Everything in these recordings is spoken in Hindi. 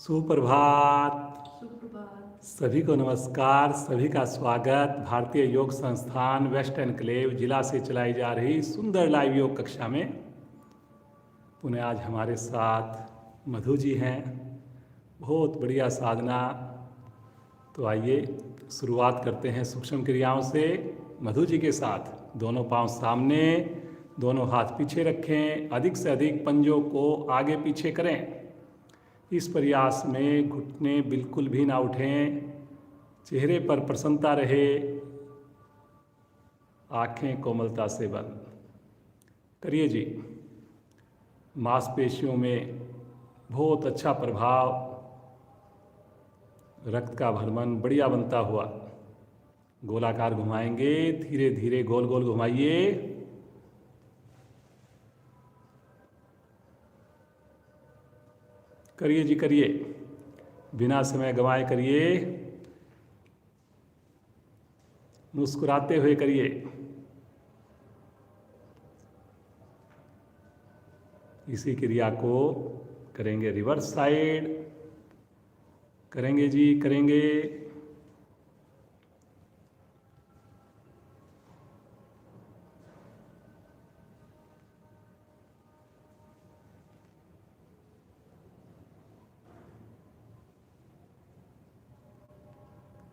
सुप्रभात। सुप्रभात। सभी को नमस्कार, सभी का स्वागत भारतीय योग संस्थान वेस्ट एनक्लेव जिला से चलाई जा रही सुंदर लाइव योग कक्षा में। पुनः आज हमारे साथ मधु जी हैं। बहुत बढ़िया साधना। तो आइए शुरुआत करते हैं सूक्ष्म क्रियाओं से मधु जी के साथ। दोनों पांव सामने, दोनों हाथ पीछे रखें, अधिक से अधिक पंजों को आगे पीछे करें। इस प्रयास में घुटने बिल्कुल भी ना उठें, चेहरे पर प्रसन्नता रहे, आंखें कोमलता से बंद करिए जी। मांसपेशियों में बहुत अच्छा प्रभाव, रक्त का भ्रमण बढ़िया बनता हुआ। गोलाकार घुमाएंगे, धीरे धीरे गोल गोल घुमाइए। करिए जी करिए, बिना समय गंवाए करिए, मुस्कुराते हुए करिए। इसी क्रिया को करेंगे रिवर्स साइड। करेंगे जी करेंगे।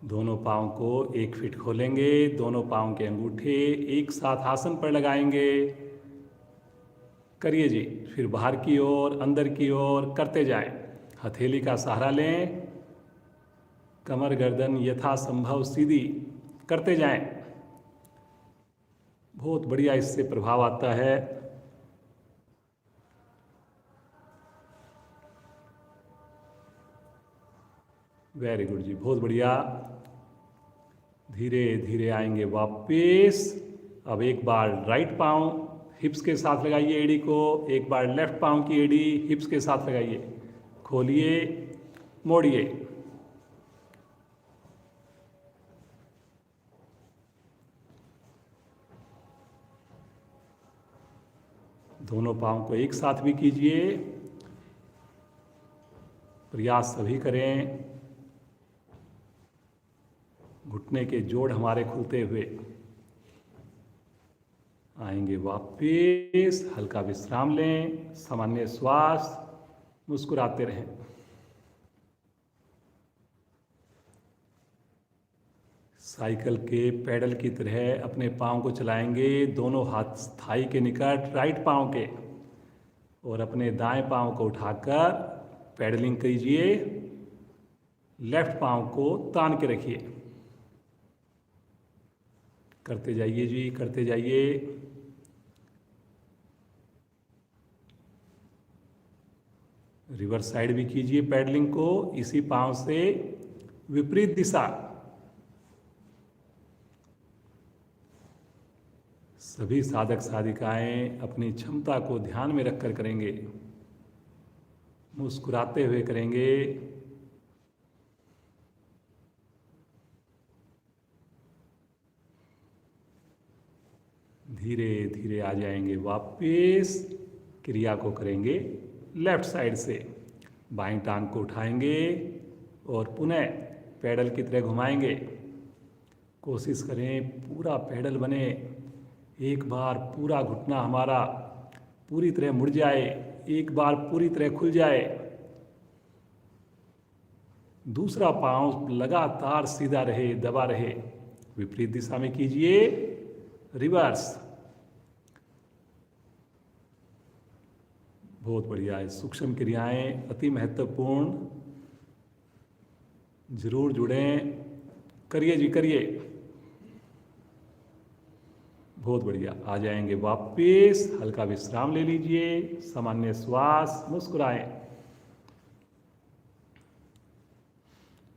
दोनों पाँव को 1 फीट खोलेंगे, दोनों पाँव के अंगूठे एक साथ आसन पर लगाएंगे। करिए जी, फिर बाहर की ओर, अंदर की ओर करते जाएं। हथेली का सहारा लें, कमर गर्दन यथासंभव सीधी करते जाएं। बहुत बढ़िया इससे प्रभाव आता है। वेरी गुड जी, बहुत बढ़िया। धीरे धीरे आएंगे वापस। अब एक बार राइट पाँव हिप्स के साथ लगाइए एड़ी को, एक बार लेफ्ट पाँव की एड़ी हिप्स के साथ लगाइए। खोलिए, मोड़िए। दोनों पाँव को एक साथ भी कीजिए। प्रयास सभी करें। घुटने के जोड़ हमारे खुलते हुए आएंगे वापस। हल्का विश्राम लें, सामान्य श्वास, मुस्कुराते रहें। साइकिल के पैडल की तरह अपने पाँव को चलाएंगे। दोनों हाथ थाई के निकट राइट पाँव के, और अपने दाएं पाँव को उठाकर पैडलिंग कीजिए। लेफ्ट पाँव को तान के रखिए। करते जाइए जी, करते जाइए। रिवर्स साइड भी कीजिए पैडलिंग को, इसी पाँव से विपरीत दिशा। सभी साधक साधिकाएं अपनी क्षमता को ध्यान में रखकर करेंगे, मुस्कुराते हुए करेंगे। धीरे धीरे आ जाएंगे वापस। क्रिया को करेंगे लेफ्ट साइड से। बाईं टांग को उठाएंगे और पुनः पैडल की तरह घुमाएंगे। कोशिश करें पूरा पैडल बने। एक बार पूरा घुटना हमारा पूरी तरह मुड़ जाए, एक बार पूरी तरह खुल जाए। दूसरा पांव लगातार सीधा रहे, दबा रहे। विपरीत दिशा में कीजिए, रिवर्स। बहुत बढ़िया है। सूक्ष्म क्रियाएं अति महत्वपूर्ण, जरूर जुड़ें। करिए जी करिए। बहुत बढ़िया। आ जाएंगे वापस। हल्का विश्राम ले लीजिए, सामान्य श्वास, मुस्कुराएं।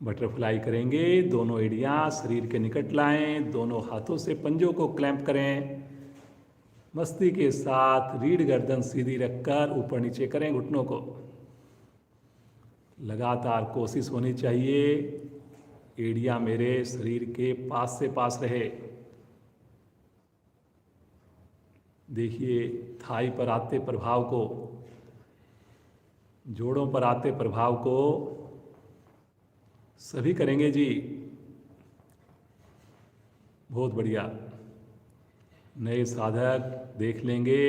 बटरफ्लाई करेंगे। दोनों एड़ियां शरीर के निकट लाएं, दोनों हाथों से पंजों को क्लैंप करें। मस्ती के साथ रीढ़ गर्दन सीधी रखकर ऊपर नीचे करें घुटनों को। लगातार कोशिश होनी चाहिए एड़ियां मेरे शरीर के पास से पास रहे। देखिए थाई पर आते प्रभाव को, जोड़ों पर आते प्रभाव को सभी करेंगे जी। बहुत बढ़िया। नए साधक देख लेंगे।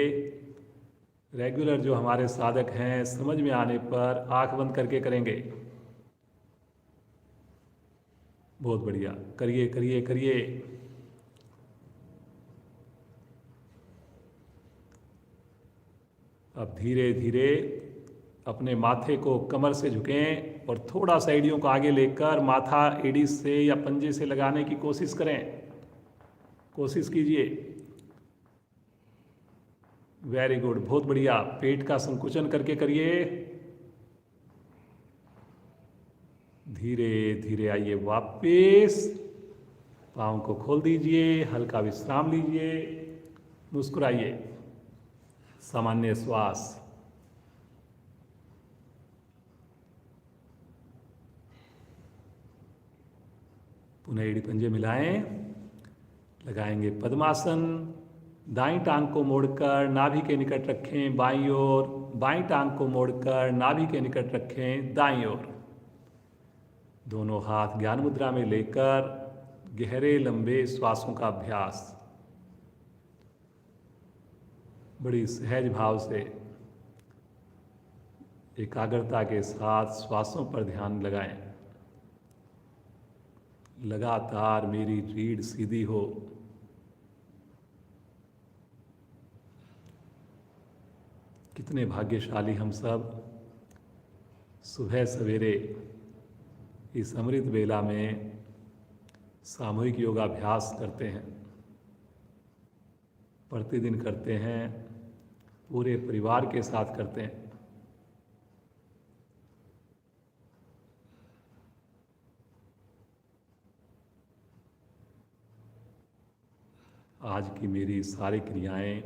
रेगुलर जो हमारे साधक हैं समझ में आने पर आंख बंद करके करेंगे। बहुत बढ़िया, करिए करिए करिए। अब धीरे धीरे अपने माथे को कमर से झुकें और थोड़ा सा एड़ियों को आगे लेकर माथा एड़ी से या पंजे से लगाने की कोशिश करें। कोशिश कीजिए। वेरी गुड, बहुत बढ़िया। पेट का संकुचन करके करिए। धीरे धीरे आइए वापस। पाँव को खोल दीजिए, हल्का विश्राम लीजिए, मुस्कुराइए। सामान्य श्वास। पुनः एड़ी पंजे मिलाएं। लगाएंगे पद्मासन। दाईं टांग को मोड़कर नाभि के निकट रखें बाईं ओर, बाईं टांग को मोड़कर नाभि के निकट रखें दाईं ओर। दोनों हाथ ज्ञान मुद्रा में लेकर गहरे लंबे श्वासों का अभ्यास बड़ी सहज भाव से एकाग्रता के साथ श्वासों पर ध्यान लगाएं। लगातार मेरी रीढ़ सीधी हो। कितने भाग्यशाली हम सब सुबह सवेरे इस अमृत बेला में सामूहिक योगाभ्यास करते हैं, प्रतिदिन करते हैं, पूरे परिवार के साथ करते हैं। आज की मेरी सारी क्रियाएं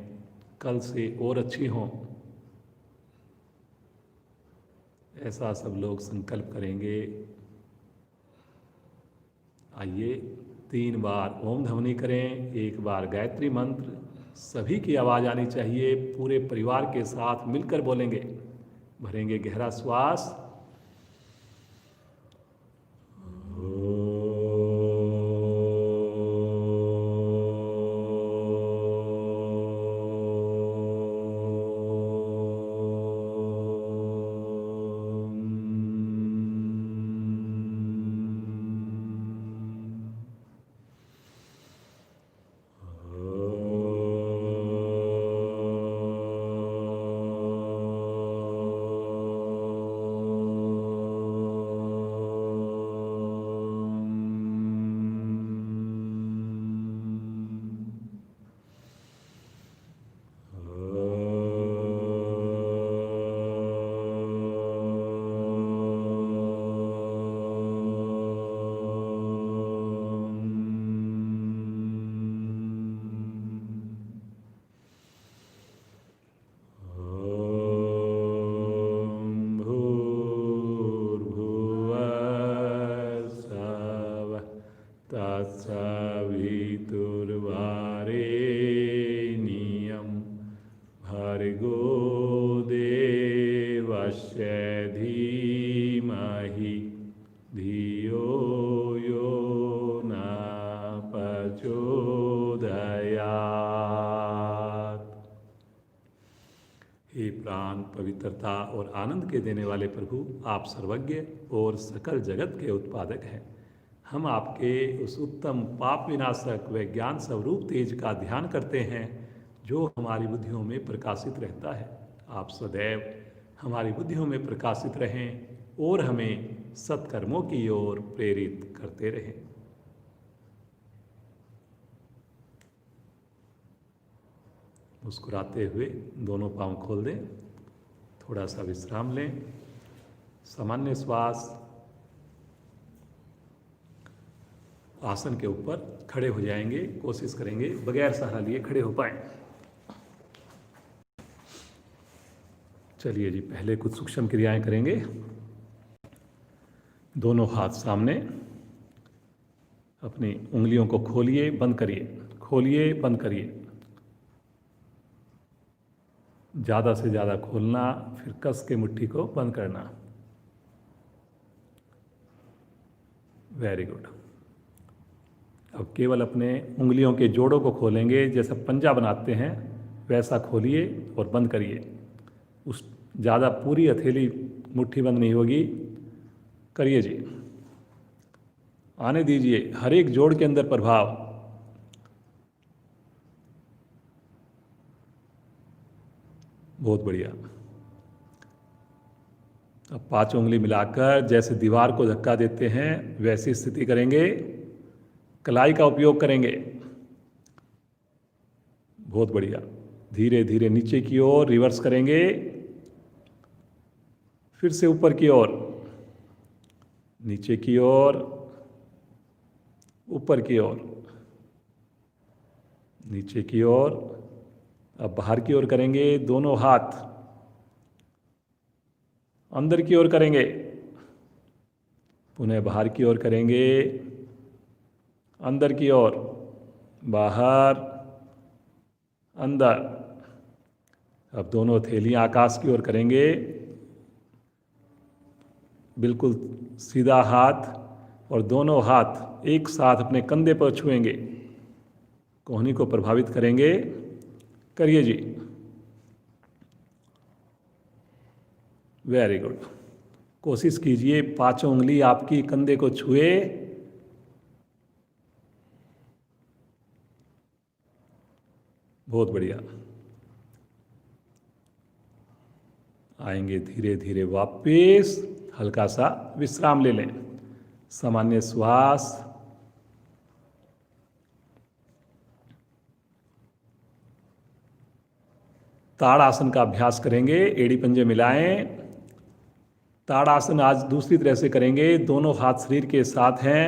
कल से और अच्छी हों, ऐसा सब लोग संकल्प करेंगे। आइए 3 बार ओम ध्वनि करें, 1 बार गायत्री मंत्र। सभी की आवाज़ आनी चाहिए, पूरे परिवार के साथ मिलकर बोलेंगे। भरेंगे गहरा श्वास। तत्सवितुर्वरेण्यं भर्गो देवस्य धीमहि धियो यो न प्रचोदयात्। हे प्राण पवित्रता और आनंद के देने वाले प्रभु, आप सर्वज्ञ और सकल जगत के उत्पादक हैं। हम आपके उस उत्तम पाप विनाशक व ज्ञान स्वरूप तेज का ध्यान करते हैं जो हमारी बुद्धियों में प्रकाशित रहता है। आप सदैव हमारी बुद्धियों में प्रकाशित रहें और हमें सत्कर्मों की ओर प्रेरित करते रहें। मुस्कुराते हुए दोनों पांव खोल दें, थोड़ा सा विश्राम लें, सामान्य श्वास। आसन के ऊपर खड़े हो जाएंगे, कोशिश करेंगे बगैर सहारा लिए खड़े हो पाएं। चलिए जी, पहले कुछ सूक्ष्म क्रियाएं करेंगे। दोनों हाथ सामने, अपनी उंगलियों को खोलिए बंद करिए, खोलिए बंद करिए। ज़्यादा से ज़्यादा खोलना, फिर कस के मुट्ठी को बंद करना। Very good. अब केवल अपने उंगलियों के जोड़ों को खोलेंगे, जैसा पंजा बनाते हैं वैसा खोलिए और बंद करिए। उस ज़्यादा पूरी हथेली मुट्ठी बंद नहीं होगी। करिए जी, आने दीजिए हर एक जोड़ के अंदर प्रभाव। बहुत बढ़िया। अब 5 उंगली मिलाकर जैसे दीवार को धक्का देते हैं वैसी स्थिति करेंगे, कलाई का उपयोग करेंगे। बहुत बढ़िया। धीरे धीरे नीचे की ओर रिवर्स करेंगे, फिर से ऊपर की ओर, नीचे की ओर, ऊपर की ओर, नीचे की ओर। अब बाहर की ओर करेंगे, दोनों हाथ अंदर की ओर करेंगे, पुनः बाहर की ओर करेंगे, अंदर की ओर, बाहर, अंदर। अब दोनों हथेलियां आकाश की ओर करेंगे, बिल्कुल सीधा हाथ, और दोनों हाथ एक साथ अपने कंधे पर छुएंगे, कोहनी को प्रभावित करेंगे। करिए जी। Very good. कोशिश कीजिए 5 उंगली आपकी कंधे को छुए। बहुत बढ़िया। आएंगे धीरे धीरे वापस, हल्का सा विश्राम ले लें, सामान्य श्वास। ताड़ासन का अभ्यास करेंगे, एड़ी पंजे मिलाएं। ताड़ासन आज दूसरी तरह से करेंगे, दोनों हाथ शरीर के साथ हैं,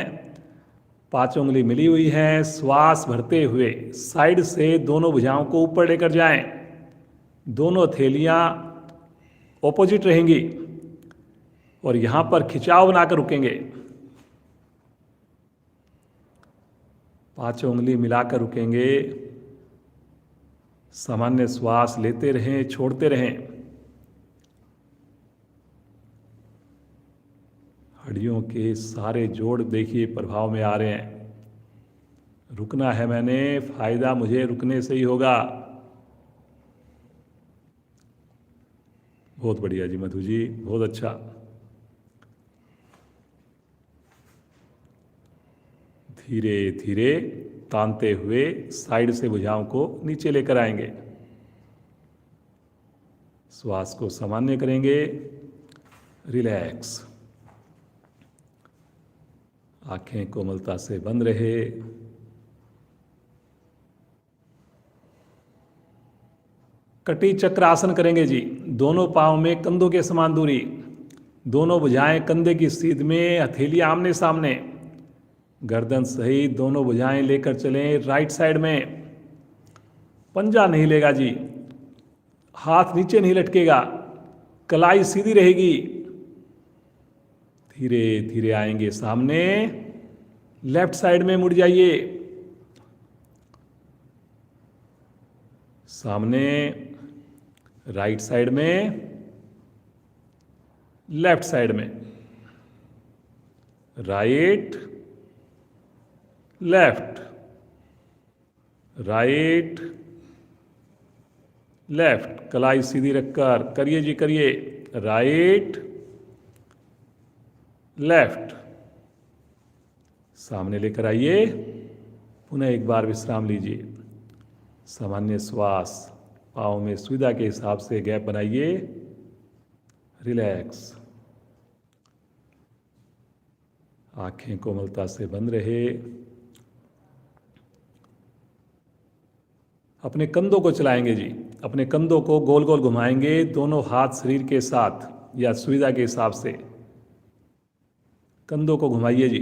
5 उंगली मिली हुई है। श्वास भरते हुए साइड से दोनों भुजाओं को ऊपर लेकर जाएं, दोनों हथेलियां ऑपोजिट रहेंगी और यहां पर खिंचाव बनाकर रुकेंगे। 5 उंगली मिलाकर रुकेंगे, सामान्य श्वास लेते रहें, छोड़ते रहें। हड्डियों के सारे जोड़ देखिए प्रभाव में आ रहे हैं। रुकना है मैंने, फायदा मुझे रुकने से ही होगा। बहुत बढ़िया जी मधु जी, बहुत अच्छा। धीरे धीरे तानते हुए साइड से भुजाओं को नीचे लेकर आएंगे, श्वास को सामान्य करेंगे, रिलैक्स। आंखें कोमलता से बंद रहे। कटी चक्र आसन करेंगे जी, दोनों पांव में कंधों के समान दूरी, दोनों भुजाएं कंधे की सीध में, हथेलियां आमने सामने, गर्दन सहित दोनों भुजाएं लेकर चलें राइट साइड में। पंजा नहीं लेगा जी, हाथ नीचे नहीं लटकेगा, कलाई सीधी रहेगी। धीरे धीरे आएंगे सामने, लेफ्ट साइड में मुड़ जाइए, सामने, राइट साइड में, लेफ्ट साइड में, राइट, लेफ्ट, राइट, लेफ्ट। कलाई सीधी रखकर करिए जी, करिए। राइट, लेफ्ट, सामने लेकर आइए, पुनः एक बार विश्राम लीजिए, सामान्य श्वास, पाँव में सुविधा के हिसाब से गैप बनाइए, रिलैक्स। आंखें कोमलता से बंद रहे। अपने कंधों को चलाएंगे जी, अपने कंधों को गोल गोल घुमाएंगे, दोनों हाथ शरीर के साथ या सुविधा के हिसाब से कंधों को घुमाइए जी।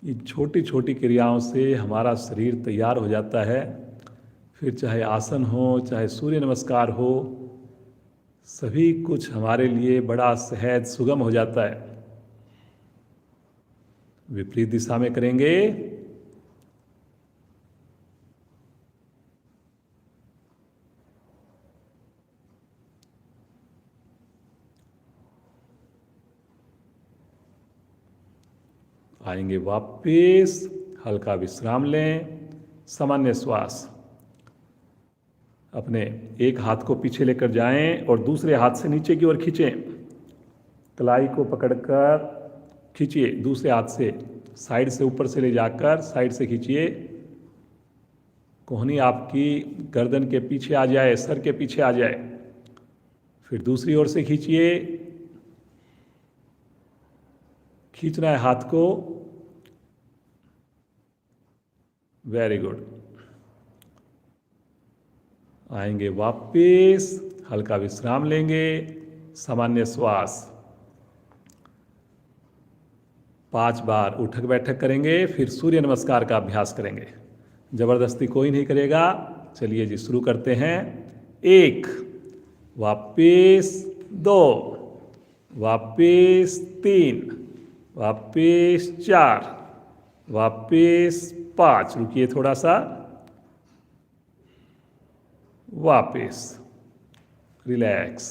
ये छोटी छोटी क्रियाओं से हमारा शरीर तैयार हो जाता है, फिर चाहे आसन हो, चाहे सूर्य नमस्कार हो, सभी कुछ हमारे लिए बड़ा सहज सुगम हो जाता है। विपरीत दिशा में करेंगे, आएंगे वापस, हल्का विश्राम लें, सामान्य श्वास। अपने एक हाथ को पीछे लेकर जाएं और दूसरे हाथ से नीचे की ओर खींचें। कलाई को पकड़कर खींचिए, दूसरे हाथ से साइड से ऊपर से ले जाकर साइड से खींचिए। कोहनी आपकी गर्दन के पीछे आ जाए, सर के पीछे आ जाए। फिर दूसरी ओर से खींचिए, खींचना है हाथ को। Very good. आएंगे वापस, हल्का विश्राम लेंगे, सामान्य श्वास। 5 बार उठक बैठक करेंगे, फिर सूर्य नमस्कार का अभ्यास करेंगे। जबरदस्ती कोई नहीं करेगा। चलिए जी, शुरू करते हैं। 1, वापस 2, वापस 3, वापस 4, वापस 5। रुकिए थोड़ा सा, वापस रिलैक्स।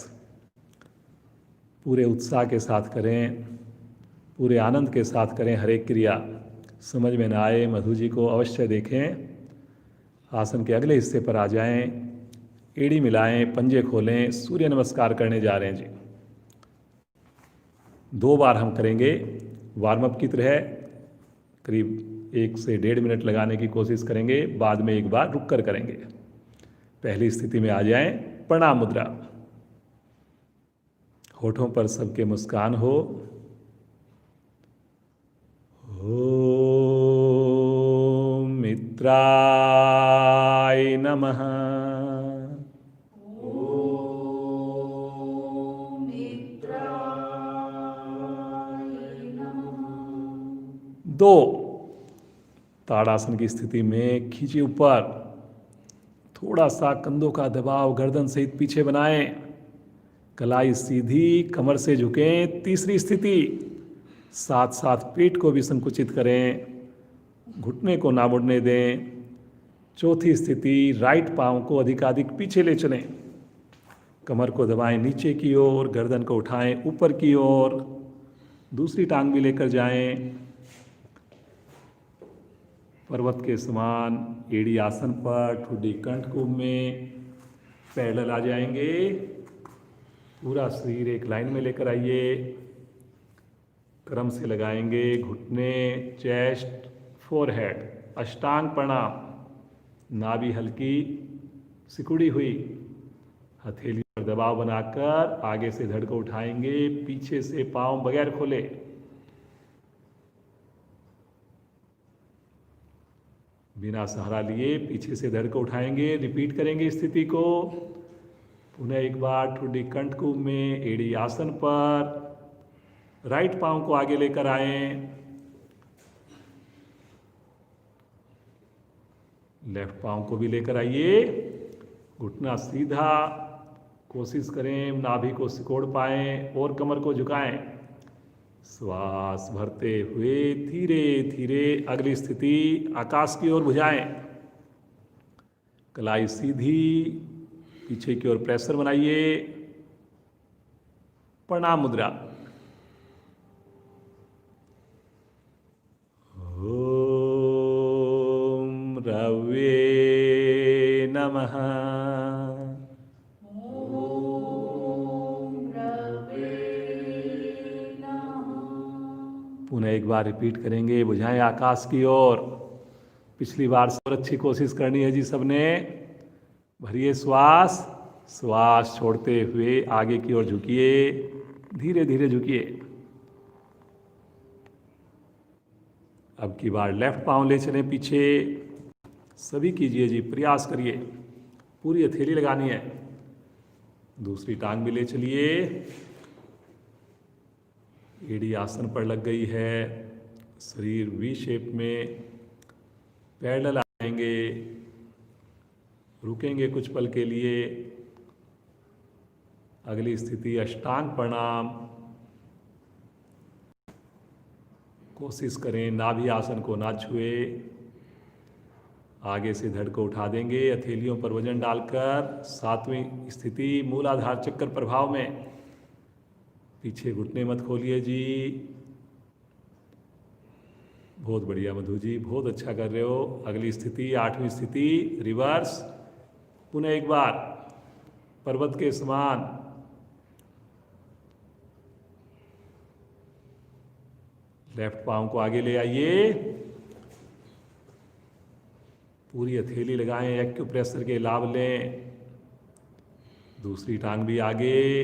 पूरे उत्साह के साथ करें, पूरे आनंद के साथ करें हर एक क्रिया। समझ में ना आए, मधु जी को अवश्य देखें। आसन के अगले हिस्से पर आ जाएं, एड़ी मिलाएं, पंजे खोलें, सूर्य नमस्कार करने जा रहे हैं जी। 2 बार हम करेंगे, वार्म अप की तरह। करीब 1 से 1.5 मिनट लगाने की कोशिश करेंगे, बाद में 1 बार रुक कर करेंगे। पहली स्थिति में आ जाएं, प्रणाम मुद्रा। होठों पर सबके मुस्कान हो। ओम मित्राय नमः। ओम मित्राय नमः। 2, ताड़ासन की स्थिति में खींचिए ऊपर, थोड़ा सा कंधों का दबाव गर्दन सहित पीछे बनाएं, कलाई सीधी, कमर से झुकें। तीसरी स्थिति, साथ साथ पेट को भी संकुचित करें, घुटने को ना मुड़ने दें। चौथी स्थिति, राइट पांव को अधिकाधिक पीछे ले चलें, कमर को दबाएं नीचे की ओर, गर्दन को उठाएं ऊपर की ओर, दूसरी टांग भी लेकर जाएं। पर्वत के समान एड़ी आसन पर, ठुड्डी कंठकुंभ में पैरेलल आ जाएंगे। पूरा शरीर एक लाइन में लेकर आइए, क्रम से लगाएंगे घुटने, चेस्ट, फोरहेड, अष्टांग प्रणाम। नाभि हल्की सिकुड़ी हुई, हथेली पर दबाव बनाकर आगे से धड़ को उठाएंगे, पीछे से पांव बगैर खोले। बिना सहारा लिए पीछे से धड़ को उठाएंगे। रिपीट करेंगे स्थिति को। पुनः एक बार ठुड्डी कंठकुंभ में एड़ी आसन पर, राइट पांव को आगे लेकर आएं, लेफ्ट पांव को भी लेकर आइए, घुटना सीधा, कोशिश करें नाभि को सिकोड़ पाएं और कमर को झुकाएं। श्वास भरते हुए धीरे धीरे अगली स्थिति, आकाश की ओर भुजाएं, कलाई सीधी, पीछे की ओर प्रेशर बनाइए, प्रणाम मुद्रा। ओम रवे नमः। ओम रवे नमः। पुनः एक बार रिपीट करेंगे, बुझाएं आकाश की ओर। पिछली बार से और अच्छी कोशिश करनी है जी सबने। भरिए श्वास, श्वास छोड़ते हुए आगे की ओर झुकिए, धीरे धीरे झुकिए। अब की बार लेफ्ट पांव ले चलें पीछे। सभी कीजिए जी, प्रयास करिए, पूरी हथेली लगानी है। दूसरी टांग भी ले चलिए, एड़ी आसन पर लग गई है, शरीर वी शेप में, पैरेलल आएंगे, रुकेंगे कुछ पल के लिए। अगली स्थिति अष्टांग प्रणाम। कोशिश करें नाभि आसन को ना छुए। आगे से धड़ को उठा देंगे, हथेलियों पर वजन डालकर। 7वीं स्थिति मूलाधार चक्कर प्रभाव में, पीछे घुटने मत खोलिए जी। बहुत बढ़िया मधु जी, बहुत अच्छा कर रहे हो। अगली स्थिति, आठवीं स्थिति, रिवर्स। पुनः एक बार पर्वत के समान। लेफ्ट पाँव को आगे ले आइए, पूरी हथेली लगाएं, एक्यूप्रेशर के लाभ लें। दूसरी टांग भी आगे,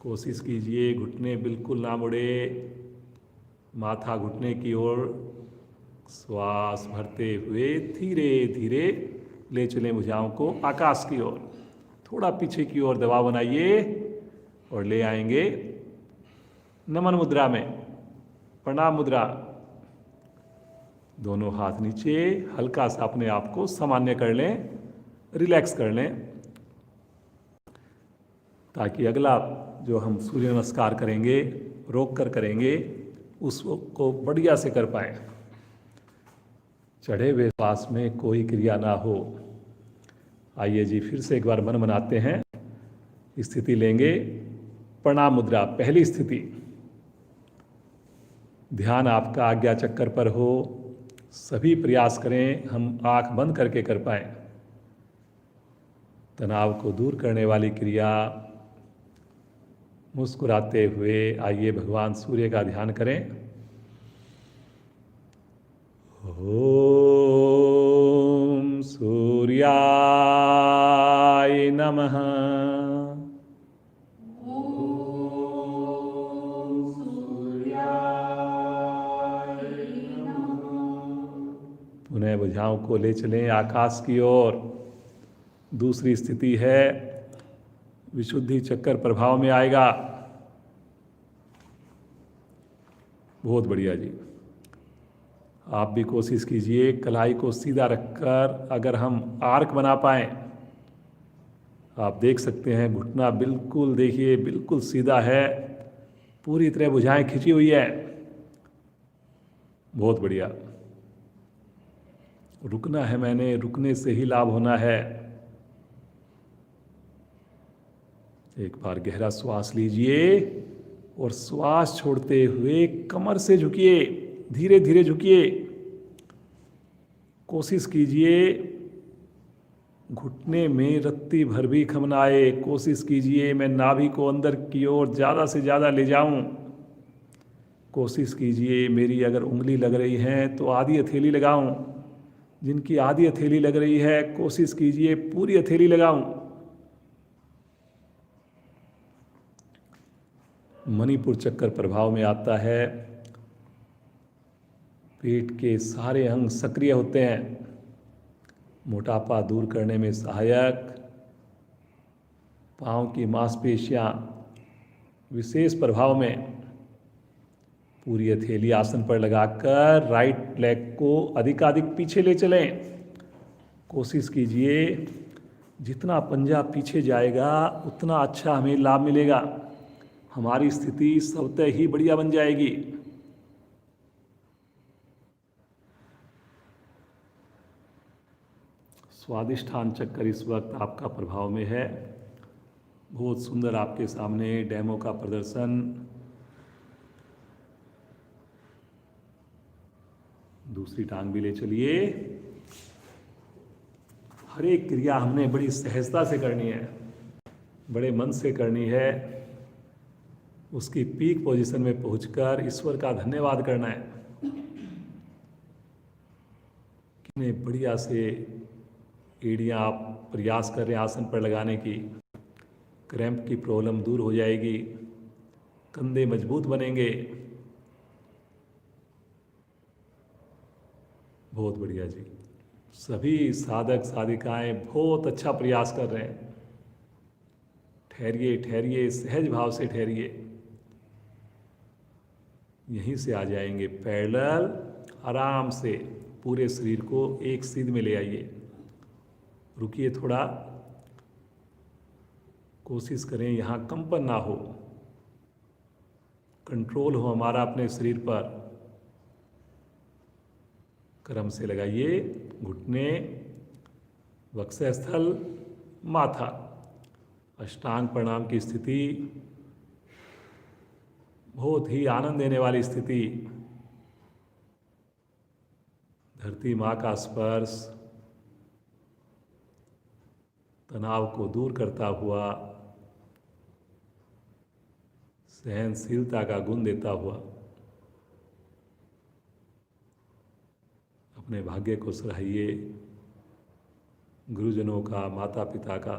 कोशिश कीजिए घुटने बिल्कुल ना मुड़े, माथा घुटने की ओर। श्वास भरते हुए धीरे धीरे ले चलें भुजाओं को आकाश की ओर, थोड़ा पीछे की ओर दबाव बनाइए और ले आएंगे नमन मुद्रा में, प्रणाम मुद्रा। दोनों हाथ नीचे, हल्का सा अपने आप को सामान्य कर लें, रिलैक्स कर लें, ताकि अगला जो हम सूर्य नमस्कार करेंगे रोक कर करेंगे उसको बढ़िया से कर पाए। चढ़े हुए श्वास में कोई क्रिया ना हो। आइए जी, फिर से एक बार मन बनाते हैं, स्थिति लेंगे प्रणाम मुद्रा। पहली स्थिति, ध्यान आपका आज्ञा चक्कर पर हो, सभी प्रयास करें हम आंख बंद करके कर पाए। तनाव को दूर करने वाली क्रिया, मुस्कुराते हुए आइए भगवान सूर्य का ध्यान करें। ओम सूर्याय नमः। पुनः भुजाओं को ले चलें आकाश की ओर। दूसरी स्थिति है, विशुद्धि चक्कर प्रभाव में आएगा। बहुत बढ़िया जी, आप भी कोशिश कीजिए कलाई को सीधा रखकर अगर हम आर्क बना पाए। आप देख सकते हैं घुटना बिल्कुल, देखिए बिल्कुल सीधा है, पूरी तरह भुजाएं खिंची हुई है। बहुत बढ़िया। रुकना है मैंने, रुकने से ही लाभ होना है। एक बार गहरा श्वास लीजिए और श्वास छोड़ते हुए कमर से झुकिए, धीरे धीरे झुकिए। कोशिश कीजिए घुटने में रत्ती भर भी खम ना आए। कोशिश कीजिए मैं नाभि को अंदर की ओर ज़्यादा से ज़्यादा ले जाऊं। कोशिश कीजिए मेरी अगर उंगली लग रही है तो आधी हथेली लगाऊं, जिनकी आधी हथेली लग रही है कोशिश कीजिए पूरी हथेली लगाऊं। मणिपुर चक्कर प्रभाव में आता है, पेट के सारे अंग सक्रिय होते हैं, मोटापा दूर करने में सहायक। पांव की मांसपेशियां विशेष प्रभाव में। पूरी हथेली आसन पर लगाकर राइट लेग को अधिकाधिक पीछे ले चलें। कोशिश कीजिए जितना पंजा पीछे जाएगा उतना अच्छा हमें लाभ मिलेगा, हमारी स्थिति स्वतः ही बढ़िया बन जाएगी। स्वादिष्ठान चक्कर इस वक्त आपका प्रभाव में है। बहुत सुंदर आपके सामने डेमो का प्रदर्शन। दूसरी टांग भी ले चलिए। हर एक क्रिया हमने बड़ी सहजता से करनी है, बड़े मन से करनी है। उसकी पीक पोजीशन में पहुंचकर ईश्वर का धन्यवाद करना है। कितने बढ़िया से एड़ियाँ आप प्रयास कर रहे हैं आसन पर लगाने की। क्रैम्प की प्रॉब्लम दूर हो जाएगी, कंधे मजबूत बनेंगे। बहुत बढ़िया जी, सभी साधक साधिकाएं बहुत अच्छा प्रयास कर रहे हैं। ठहरिए ठहरिए, सहज भाव से ठहरिए। यहीं से आ जाएंगे पैरेलल। आराम से पूरे शरीर को एक सीध में ले आइए। रुकिए थोड़ा, कोशिश करें यहाँ कंपन ना हो, कंट्रोल हो हमारा अपने शरीर पर। क्रम से लगाइए, घुटने, वक्षस्थल, माथा। अष्टांग प्रणाम की स्थिति बहुत ही आनंद देने वाली स्थिति। धरती माँ का स्पर्श तनाव को दूर करता हुआ, सहनशीलता का गुण देता हुआ अपने भाग्य को सराहिए। गुरुजनों का, माता पिता का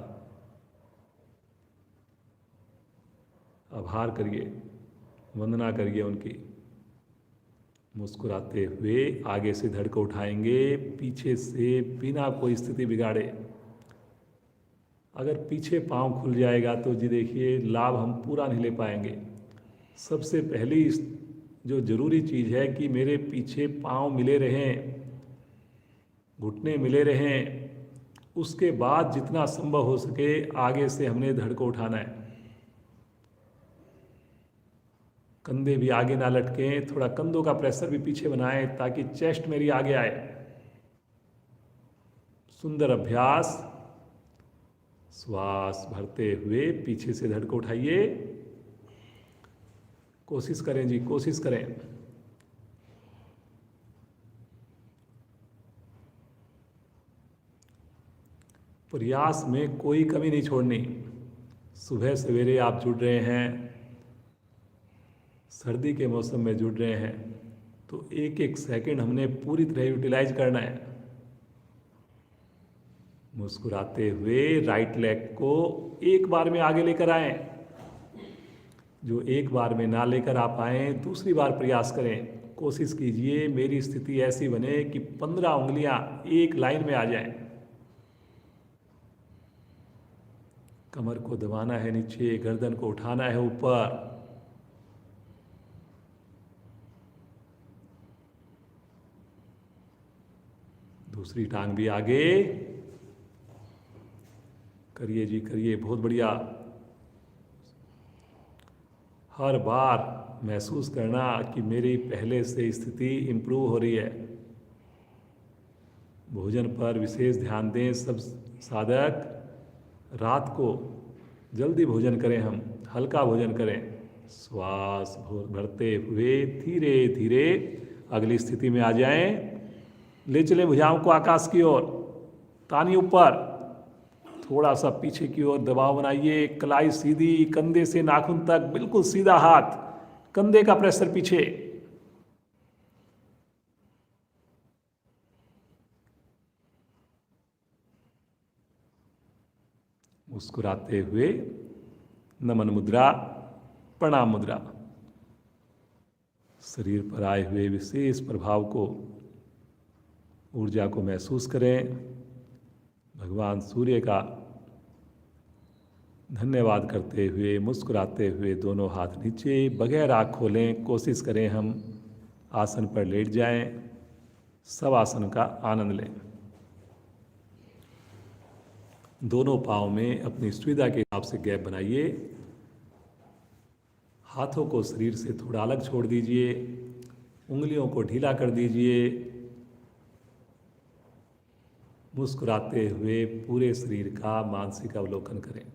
आभार करिए, वंदना करिए उनकी। मुस्कुराते हुए आगे से धड़ को उठाएंगे, पीछे से बिना कोई स्थिति बिगाड़े। अगर पीछे पांव खुल जाएगा तो जी देखिए लाभ हम पूरा नहीं ले पाएंगे। सबसे पहली जो जरूरी चीज़ है कि मेरे पीछे पांव मिले रहें, घुटने मिले रहें, उसके बाद जितना संभव हो सके आगे से हमने धड़ को उठाना है। कंधे भी आगे ना लटकें, थोड़ा कंधों का प्रेशर भी पीछे बनाएं ताकि चेस्ट मेरी आगे आए। सुंदर अभ्यास। श्वास भरते हुए पीछे से धड़ को उठाइए। कोशिश करें जी, कोशिश करें। प्रयास में कोई कमी नहीं छोड़नी। सुबह सवेरे आप जुड़ रहे हैं, सर्दी के मौसम में जुड़ रहे हैं, तो एक एक सेकंड हमने पूरी तरह यूटिलाइज करना है। मुस्कुराते हुए राइट लेग को एक बार में आगे लेकर आएं। जो एक बार में ना लेकर आ पाए दूसरी बार प्रयास करें। कोशिश कीजिए मेरी स्थिति ऐसी बने कि 15 उंगलियां एक लाइन में आ जाएं। कमर को दबाना है नीचे, गर्दन को उठाना है ऊपर। दूसरी टांग भी आगे। करिए जी, करिए, बहुत बढ़िया। हर बार महसूस करना कि मेरी पहले से स्थिति इम्प्रूव हो रही है। भोजन पर विशेष ध्यान दें सब साधक। रात को जल्दी भोजन करें, हम हल्का भोजन करें। श्वास भरते हुए धीरे धीरे अगली स्थिति में आ जाएं। ले चलें भुजाओं को आकाश की ओर, तानी ऊपर, थोड़ा सा पीछे की ओर दबाव बनाइए। कलाई सीधी, कंधे से नाखून तक बिल्कुल सीधा हाथ, कंधे का प्रेशर पीछे। मुस्कुराते हुए नमन मुद्रा, प्रणाम मुद्रा। शरीर पर आए हुए विशेष प्रभाव को, ऊर्जा को महसूस करें। भगवान सूर्य का धन्यवाद करते हुए मुस्कुराते हुए दोनों हाथ नीचे, बगैर आँख खोलें कोशिश करें हम आसन पर लेट जाएं। सब आसन का आनंद लें। दोनों पाँव में अपनी सुविधा के हिसाब से गैप बनाइए। हाथों को शरीर से थोड़ा अलग छोड़ दीजिए, उंगलियों को ढीला कर दीजिए। मुस्कुराते हुए पूरे शरीर का मानसिक अवलोकन करें।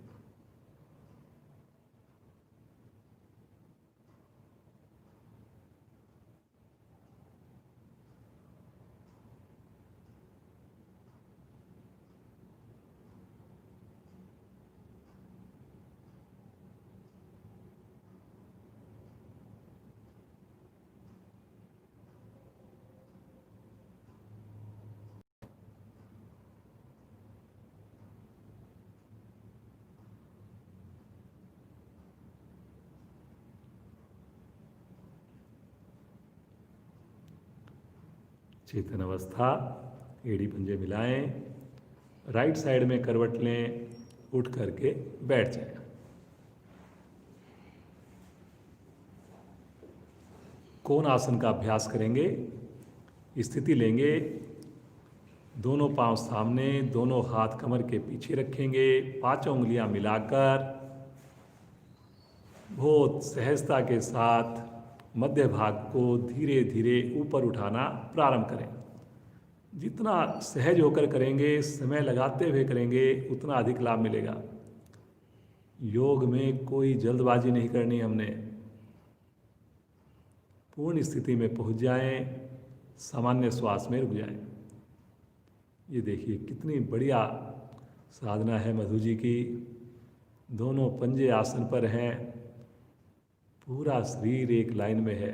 चेतन अवस्था, एड़ी पंजे मिलाएं, राइट साइड में करवट लें, उठ करके बैठ जाएं। कोण आसन का अभ्यास करेंगे। स्थिति लेंगे, दोनों पांव सामने, दोनों हाथ कमर के पीछे रखेंगे, पांचों उंगलियां मिलाकर बहुत सहजता के साथ मध्य भाग को धीरे धीरे ऊपर उठाना प्रारंभ करें। जितना सहज होकर करेंगे, समय लगाते हुए करेंगे, उतना अधिक लाभ मिलेगा। योग में कोई जल्दबाजी नहीं करनी हमने। पूर्ण स्थिति में पहुंच जाएं, सामान्य श्वास में रुक जाएं। ये देखिए कितनी बढ़िया साधना है मधु जी की। दोनों पंजे आसन पर हैं, पूरा शरीर एक लाइन में है।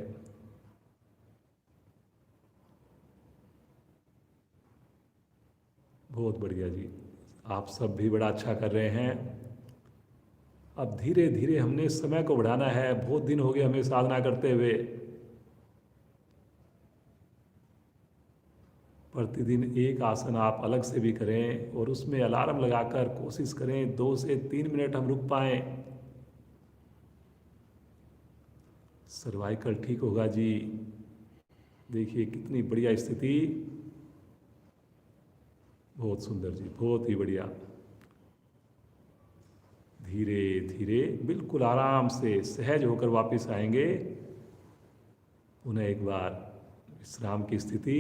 बहुत बढ़िया जी, आप सब भी बड़ा अच्छा कर रहे हैं। अब धीरे धीरे हमने समय को बढ़ाना है। बहुत दिन हो गए हमें साधना करते हुए। प्रतिदिन एक आसन आप अलग से भी करें और उसमें अलार्म लगाकर कोशिश करें 2 से 3 मिनट हम रुक पाएं। सर्वाइकल ठीक होगा जी। देखिए कितनी बढ़िया स्थिति। बहुत सुंदर जी, बहुत ही बढ़िया। धीरे धीरे बिल्कुल आराम से सहज होकर वापस आएंगे। पुनः एक बार विश्राम की स्थिति।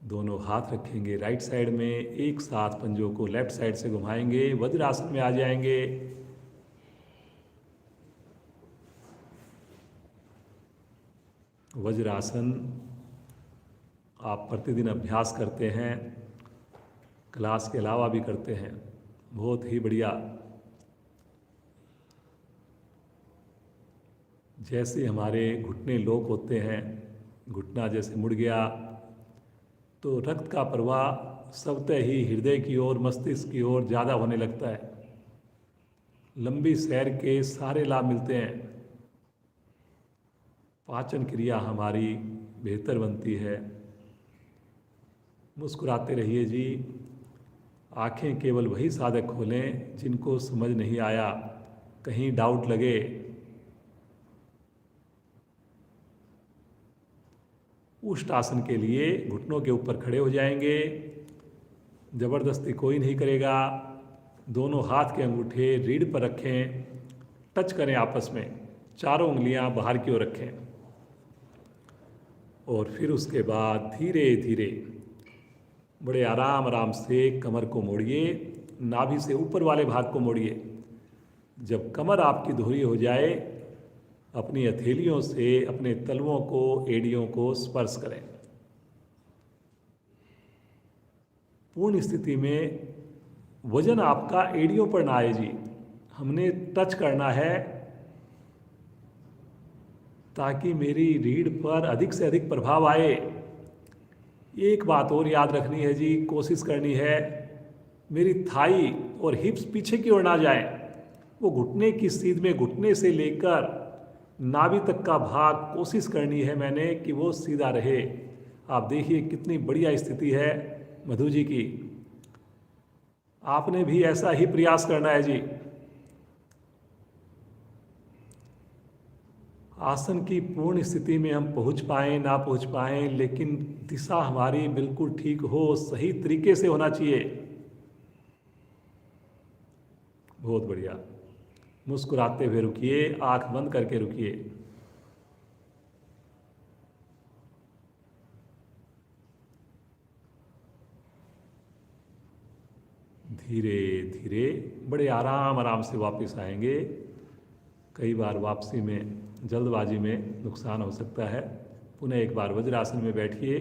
दोनों हाथ रखेंगे राइट साइड में, एक साथ पंजों को लेफ्ट साइड से घुमाएंगे, वज्रासन में आ जाएंगे। वज्रासन आप प्रतिदिन अभ्यास करते हैं, क्लास के अलावा भी करते हैं। बहुत ही बढ़िया। जैसे हमारे घुटने लॉक होते हैं, घुटना जैसे मुड़ गया तो रक्त का प्रवाह स्वतः ही हृदय की ओर, मस्तिष्क की ओर ज़्यादा होने लगता है। लंबी सैर के सारे लाभ मिलते हैं। पाचन क्रिया हमारी बेहतर बनती है। मुस्कुराते रहिए जी। आंखें केवल वही साधक खोलें जिनको समझ नहीं आया, कहीं डाउट लगे। उष्ट आसन के लिए घुटनों के ऊपर खड़े हो जाएंगे। जबरदस्ती कोई नहीं करेगा। दोनों हाथ के अंगूठे रीढ़ पर रखें, टच करें आपस में, चारों उंगलियां बाहर की ओर रखें और फिर उसके बाद धीरे धीरे बड़े आराम आराम से कमर को मोड़िए, नाभि से ऊपर वाले भाग को मोड़िए। जब कमर आपकी दोहरी हो जाए, अपनी हथेलियों से अपने तलवों को, एड़ियों को स्पर्श करें। पूर्ण स्थिति में वजन आपका एड़ियों पर ना आए जी। हमने टच करना है ताकि मेरी रीढ़ पर अधिक से अधिक प्रभाव आए। एक बात और याद रखनी है जी, कोशिश करनी है मेरी थाई और हिप्स पीछे की ओर ना जाए। वो घुटने की सीध में, घुटने से लेकर नाभि तक का भाग कोशिश करनी है मैंने कि वो सीधा रहे। आप देखिए कितनी बढ़िया स्थिति है मधु जी की। आपने भी ऐसा ही प्रयास करना है जी। आसन की पूर्ण स्थिति में हम पहुंच पाएं ना पहुंच पाएं, लेकिन दिशा हमारी बिल्कुल ठीक हो, सही तरीके से होना चाहिए। बहुत बढ़िया। मुस्कुराते हुए रुकिए, आंख बंद करके रुकिए। धीरे धीरे बड़े आराम आराम से वापस आएंगे। कई बार वापसी में जल्दबाजी में नुकसान हो सकता है। पुनः एक बार वज्रासन में बैठिए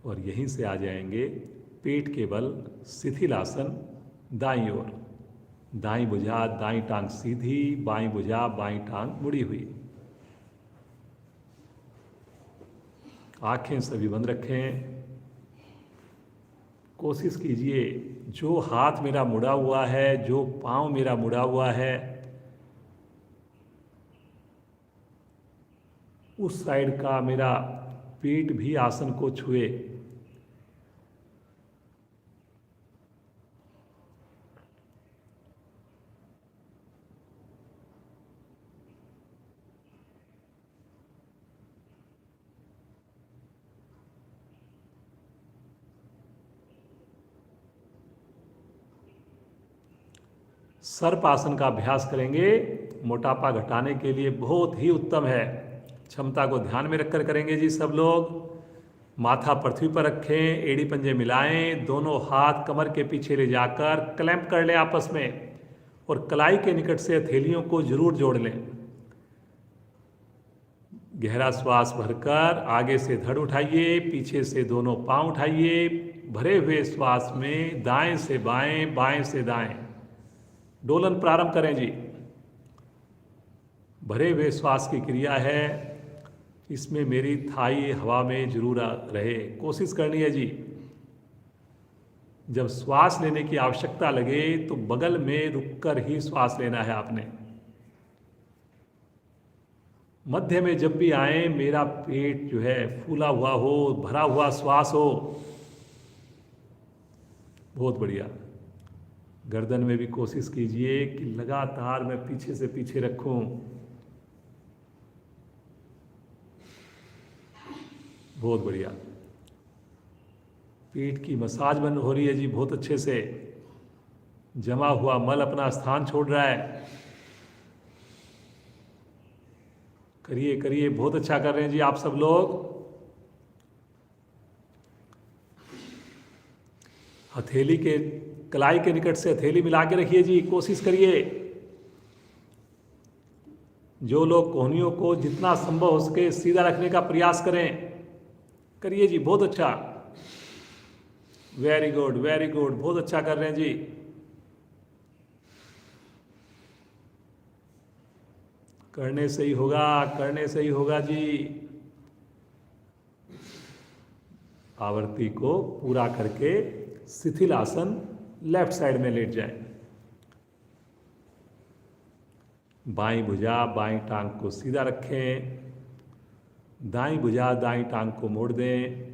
और यहीं से आ जाएंगे पेट के बल शिथिल आसन, दाईं ओर। दाईं भुजा, दाईं टांग सीधी, बाईं भुजा, बाईं टांग मुड़ी हुई। आंखें सभी बंद रखें। कोशिश कीजिए जो हाथ मेरा मुड़ा हुआ है, जो पांव मेरा मुड़ा हुआ है, उस साइड का मेरा पेट भी आसन को छुए। सर्प आसन का अभ्यास करेंगे। मोटापा घटाने के लिए बहुत ही उत्तम है। क्षमता को ध्यान में रखकर करेंगे जी सब लोग। माथा पृथ्वी पर रखें, एड़ी पंजे मिलाएं, दोनों हाथ कमर के पीछे ले जाकर क्लैंप कर लें आपस में और कलाई के निकट से हथेलियों को जरूर जोड़ लें। गहरा श्वास भरकर आगे से धड़ उठाइए, पीछे से दोनों पांव उठाइए। भरे हुए श्वास में दाएं से बाएं, बाएं से दाएं डोलन प्रारंभ करें जी। भरे हुए श्वास की क्रिया है, इसमें मेरी थाई हवा में जरूर रहे, कोशिश करनी है जी। जब श्वास लेने की आवश्यकता लगे तो बगल में रुककर ही श्वास लेना है आपने। मध्य में जब भी आए मेरा पेट जो है फूला हुआ हो, भरा हुआ श्वास हो। बहुत बढ़िया। गर्दन में भी कोशिश कीजिए कि लगातार मैं पीछे से पीछे रखूं। बहुत बढ़िया। पेट की मसाज बंद हो रही है जी बहुत अच्छे से। जमा हुआ मल अपना स्थान छोड़ रहा है। करिए करिए, बहुत अच्छा कर रहे हैं जी आप सब लोग। हथेली के कलाई के निकट से हथेली मिला के रखिए जी, कोशिश करिए। जो लोग कोहनियों को जितना संभव हो सके सीधा रखने का प्रयास करें, करिए जी, बहुत अच्छा। वेरी गुड वेरी गुड, बहुत अच्छा कर रहे हैं जी। करने से ही होगा, करने से ही होगा जी। आवृत्ति को पूरा करके शिथिल आसन लेफ्ट साइड में लेट जाएं। बाईं भुजा बाईं टांग को सीधा रखें। दाईं भुजा दाईं टांग को मोड़ दें।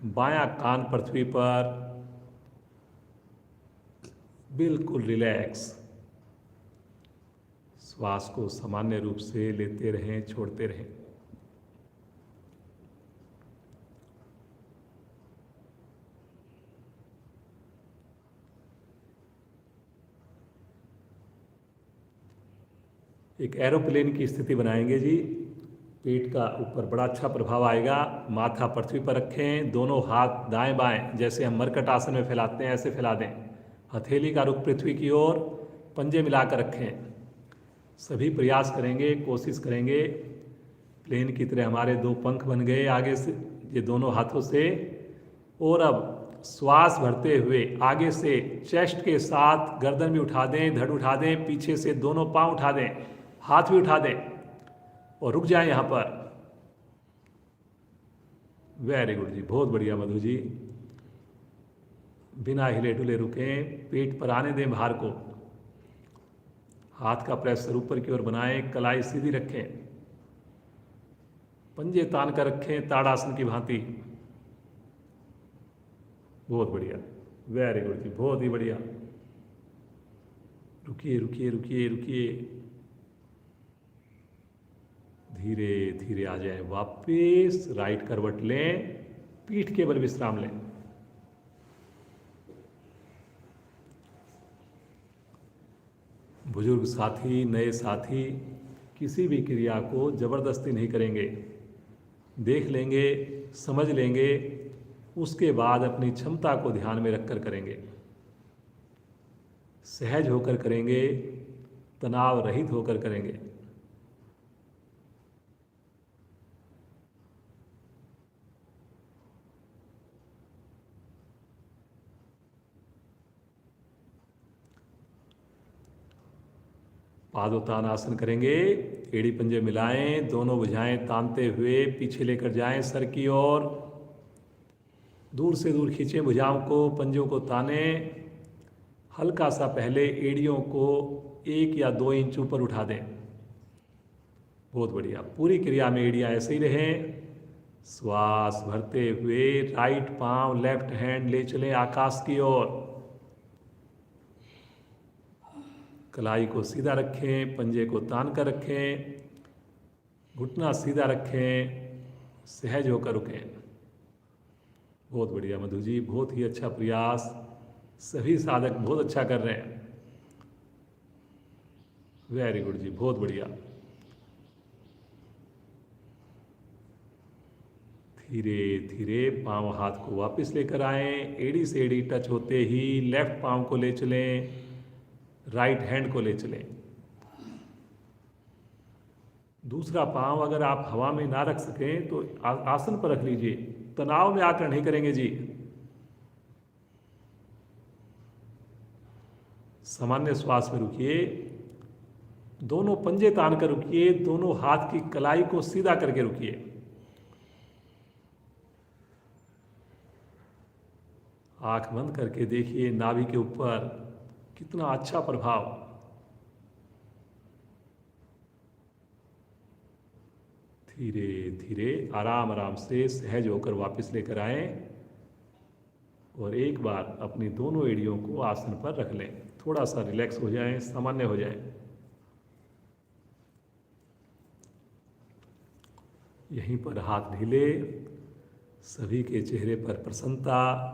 बायां कान पृथ्वी पर, बिल्कुल रिलैक्स। श्वास को सामान्य रूप से लेते रहें, छोड़ते रहें। एक एरोप्लेन की स्थिति बनाएंगे जी। पेट का ऊपर बड़ा अच्छा प्रभाव आएगा। माथा पृथ्वी पर रखें, दोनों हाथ दाएं बाएं जैसे हम मरकट आसन में फैलाते हैं ऐसे फैला दें। हथेली का रुख पृथ्वी की ओर, पंजे मिलाकर रखें। सभी प्रयास करेंगे, कोशिश करेंगे। प्लेन की तरह हमारे दो पंख बन गए आगे से, ये दोनों हाथों से। और अब श्वास भरते हुए आगे से चेस्ट के साथ गर्दन भी उठा दें, धड़ उठा दें, पीछे से दोनों पांव उठा दें, हाथ भी उठा दें और रुक जाएं यहां पर। वेरी गुड जी, बहुत बढ़िया मधु जी। बिना हिले डुले रुकें, पेट पर आने दें भार को। हाथ का प्रेशर ऊपर की ओर बनाएं, कलाई सीधी रखें, पंजे तान कर रखें ताड़ासन की भांति। बहुत बढ़िया, वेरी गुड जी, बहुत ही बढ़िया। रुकिए रुकिए रुकिए रुकिए, धीरे धीरे आ जाए वापस। राइट करवट लें, पीठ के बल विश्राम लें। बुजुर्ग साथी, नए साथी किसी भी क्रिया को जबरदस्ती नहीं करेंगे। देख लेंगे, समझ लेंगे, उसके बाद अपनी क्षमता को ध्यान में रखकर करेंगे। सहज होकर करेंगे, तनाव रहित होकर करेंगे। पादोत्तान आसन करेंगे। एड़ी पंजे मिलाएं, दोनों भुजाएं तानते हुए पीछे लेकर जाएं सर की ओर। दूर से दूर खींचें भुजाओं को, पंजों को तानें। हल्का सा पहले एड़ियों को 1 या 2 इंच ऊपर उठा दें। बहुत बढ़िया। पूरी क्रिया में एड़ियां ऐसे ही रहें। श्वास भरते हुए राइट पांव, लेफ्ट हैंड ले चलें आकाश की ओर। कलाई को सीधा रखें, पंजे को तान कर रखें, घुटना सीधा रखें, सहज होकर रुकें। बहुत बढ़िया मधु जी, बहुत ही अच्छा प्रयास। सभी साधक बहुत अच्छा कर रहे हैं। वेरी गुड जी, बहुत बढ़िया। धीरे धीरे पांव हाथ को वापस लेकर आएं। एड़ी से एड़ी टच होते ही लेफ्ट पांव को ले चलें। राइट हैंड को ले चलें। दूसरा पांव अगर आप हवा में ना रख सकें तो आसन पर रख लीजिए, तनाव में आकर नहीं करेंगे जी। सामान्य श्वास में रुकिए, दोनों पंजे तान कर रुकिए, दोनों हाथ की कलाई को सीधा करके रुकिए। आंख बंद करके देखिए नाभि के ऊपर कितना अच्छा प्रभाव। धीरे धीरे आराम आराम से सहज होकर वापस लेकर आएं और एक बार अपनी दोनों एड़ियों को आसन पर रख लें। थोड़ा सा रिलैक्स हो जाएं, सामान्य हो जाएं। यहीं पर हाथ ढीले, सभी के चेहरे पर प्रसन्नता।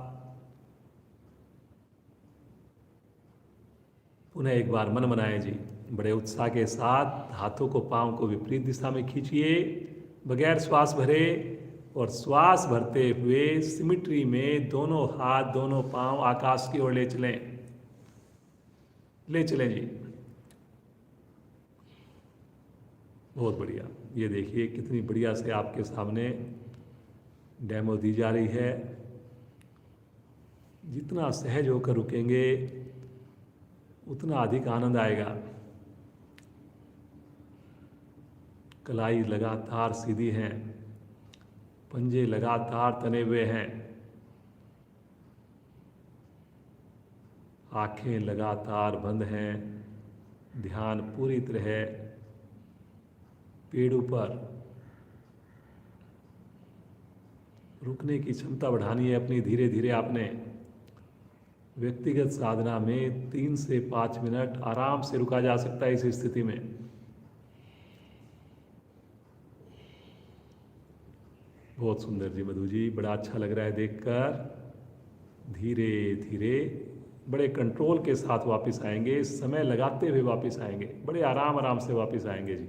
पुनः एक बार मन मनाएं जी, बड़े उत्साह के साथ हाथों को पांव को विपरीत दिशा में खींचिए, बगैर श्वास भरे, और श्वास भरते हुए सिमिट्री में दोनों हाथ दोनों पांव आकाश की ओर ले चलें। ले चलें जी, बहुत बढ़िया। ये देखिए कितनी बढ़िया से आपके सामने डेमो दी जा रही है। जितना सहज होकर रुकेंगे उतना अधिक आनंद आएगा। कलाई लगातार सीधी हैं, पंजे लगातार तने हुए हैं, आंखें लगातार बंद हैं। ध्यान पूरी तरह पेड़ों पर। रुकने की क्षमता बढ़ानी है अपनी धीरे धीरे। आपने व्यक्तिगत साधना में 3 से 5 मिनट आराम से रुका जा सकता है इस स्थिति में। बहुत सुंदर जी मधु जी, बड़ा अच्छा लग रहा है देखकर। धीरे धीरे बड़े कंट्रोल के साथ वापस आएंगे, समय लगाते हुए वापस आएंगे, बड़े आराम आराम से वापस आएंगे जी।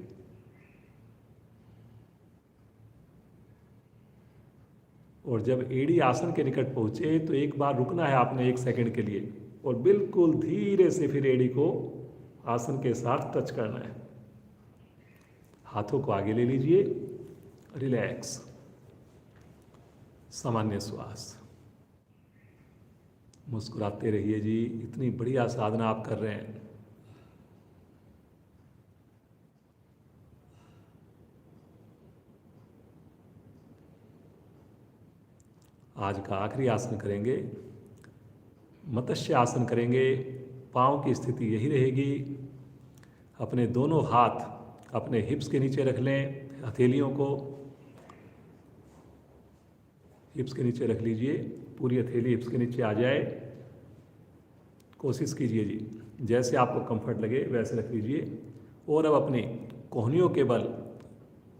और जब एड़ी आसन के निकट पहुंचे तो एक बार रुकना है आपने 1 सेकंड के लिए, और बिल्कुल धीरे से फिर एड़ी को आसन के साथ टच करना है। हाथों को आगे ले लीजिए, रिलैक्स, सामान्य श्वास। मुस्कुराते रहिए जी, इतनी बढ़िया साधना आप कर रहे हैं। आज का आखिरी आसन करेंगे, मत्स्य आसन करेंगे। पांव की स्थिति यही रहेगी। अपने दोनों हाथ अपने हिप्स के नीचे रख लें, हथेलियों को हिप्स के नीचे रख लीजिए, पूरी हथेली हिप्स के नीचे आ जाए। कोशिश कीजिए जी, जैसे आपको कंफर्ट लगे वैसे रख लीजिए। और अब अपनी कोहनियों के बल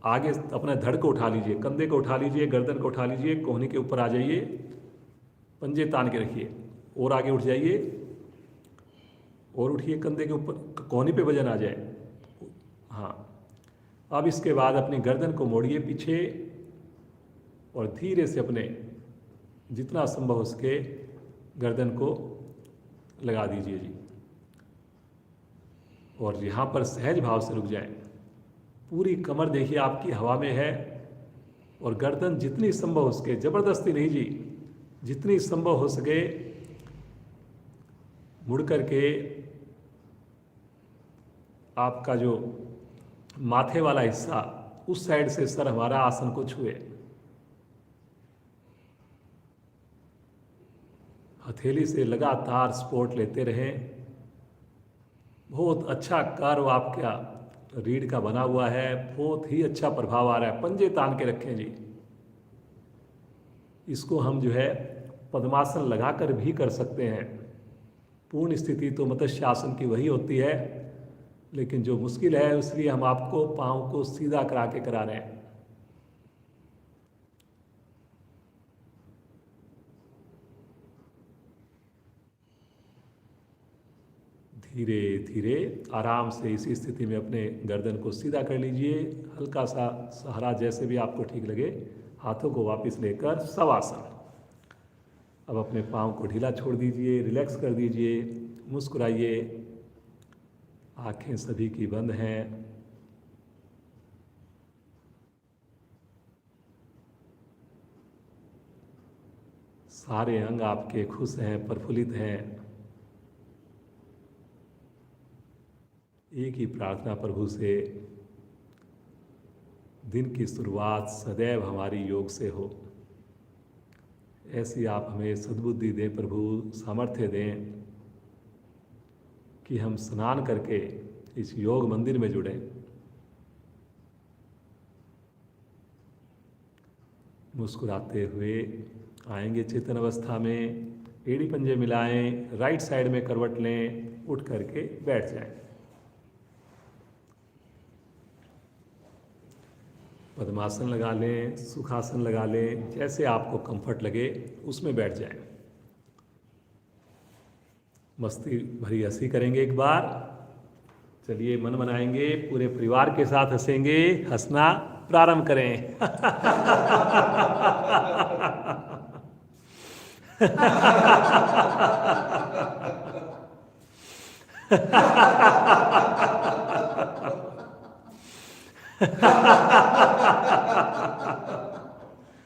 आगे अपने धड़ को उठा लीजिए, कंधे को उठा लीजिए, गर्दन को उठा लीजिए, कोहनी के ऊपर आ जाइए, पंजे तान के रखिए, और आगे उठ जाइए, और उठिए, कंधे के ऊपर कोहनी पे वजन आ जाए। हाँ, अब इसके बाद अपनी गर्दन को मोड़िए पीछे, और धीरे से अपने जितना संभव हो सके गर्दन को लगा दीजिए जी। और यहाँ पर सहज भाव से रुक जाएं। पूरी कमर देखिए आपकी हवा में है, और गर्दन जितनी संभव हो सके, जबरदस्ती नहीं जी, जितनी संभव हो सके मुड़ करके आपका जो माथे वाला हिस्सा उस साइड से सर हमारा आसन को छुए। हथेली से लगातार सपोर्ट लेते रहें। बहुत अच्छा कर्व आपका रीढ़ का बना हुआ है, बहुत ही अच्छा प्रभाव आ रहा है। पंजे तान के रखें जी। इसको हम जो है पद्मासन लगाकर भी कर सकते हैं। पूर्ण स्थिति तो मत्स्य आसन की वही होती है, लेकिन जो मुश्किल है इसलिए हम आपको पाँव को सीधा करा के करा रहे हैं। धीरे धीरे आराम से इसी स्थिति में अपने गर्दन को सीधा कर लीजिए। हल्का सा सहारा जैसे भी आपको ठीक लगे, हाथों को वापस लेकर शवासन। अब अपने पाँव को ढीला छोड़ दीजिए, रिलैक्स कर दीजिए, मुस्कुराइए। आंखें सभी की बंद हैं। सारे अंग आपके खुश हैं, प्रफुल्लित हैं। एक ही प्रार्थना प्रभु से, दिन की शुरुआत सदैव हमारी योग से हो। ऐसी आप हमें सद्बुद्धि दें प्रभु, सामर्थ्य दें कि हम स्नान करके इस योग मंदिर में जुड़ें। मुस्कुराते हुए आएंगे चेतन अवस्था में, एड़ी पंजे मिलाएं, राइट साइड में करवट लें, उठ करके बैठ जाएं। पद्मासन लगा लें, सुखासन लगा लें, जैसे आपको कंफर्ट लगे उसमें बैठ जाएं। मस्ती भरी हंसी करेंगे एक बार। चलिए मन बनाएंगे, पूरे परिवार के साथ हंसेंगे। हंसना प्रारंभ करें।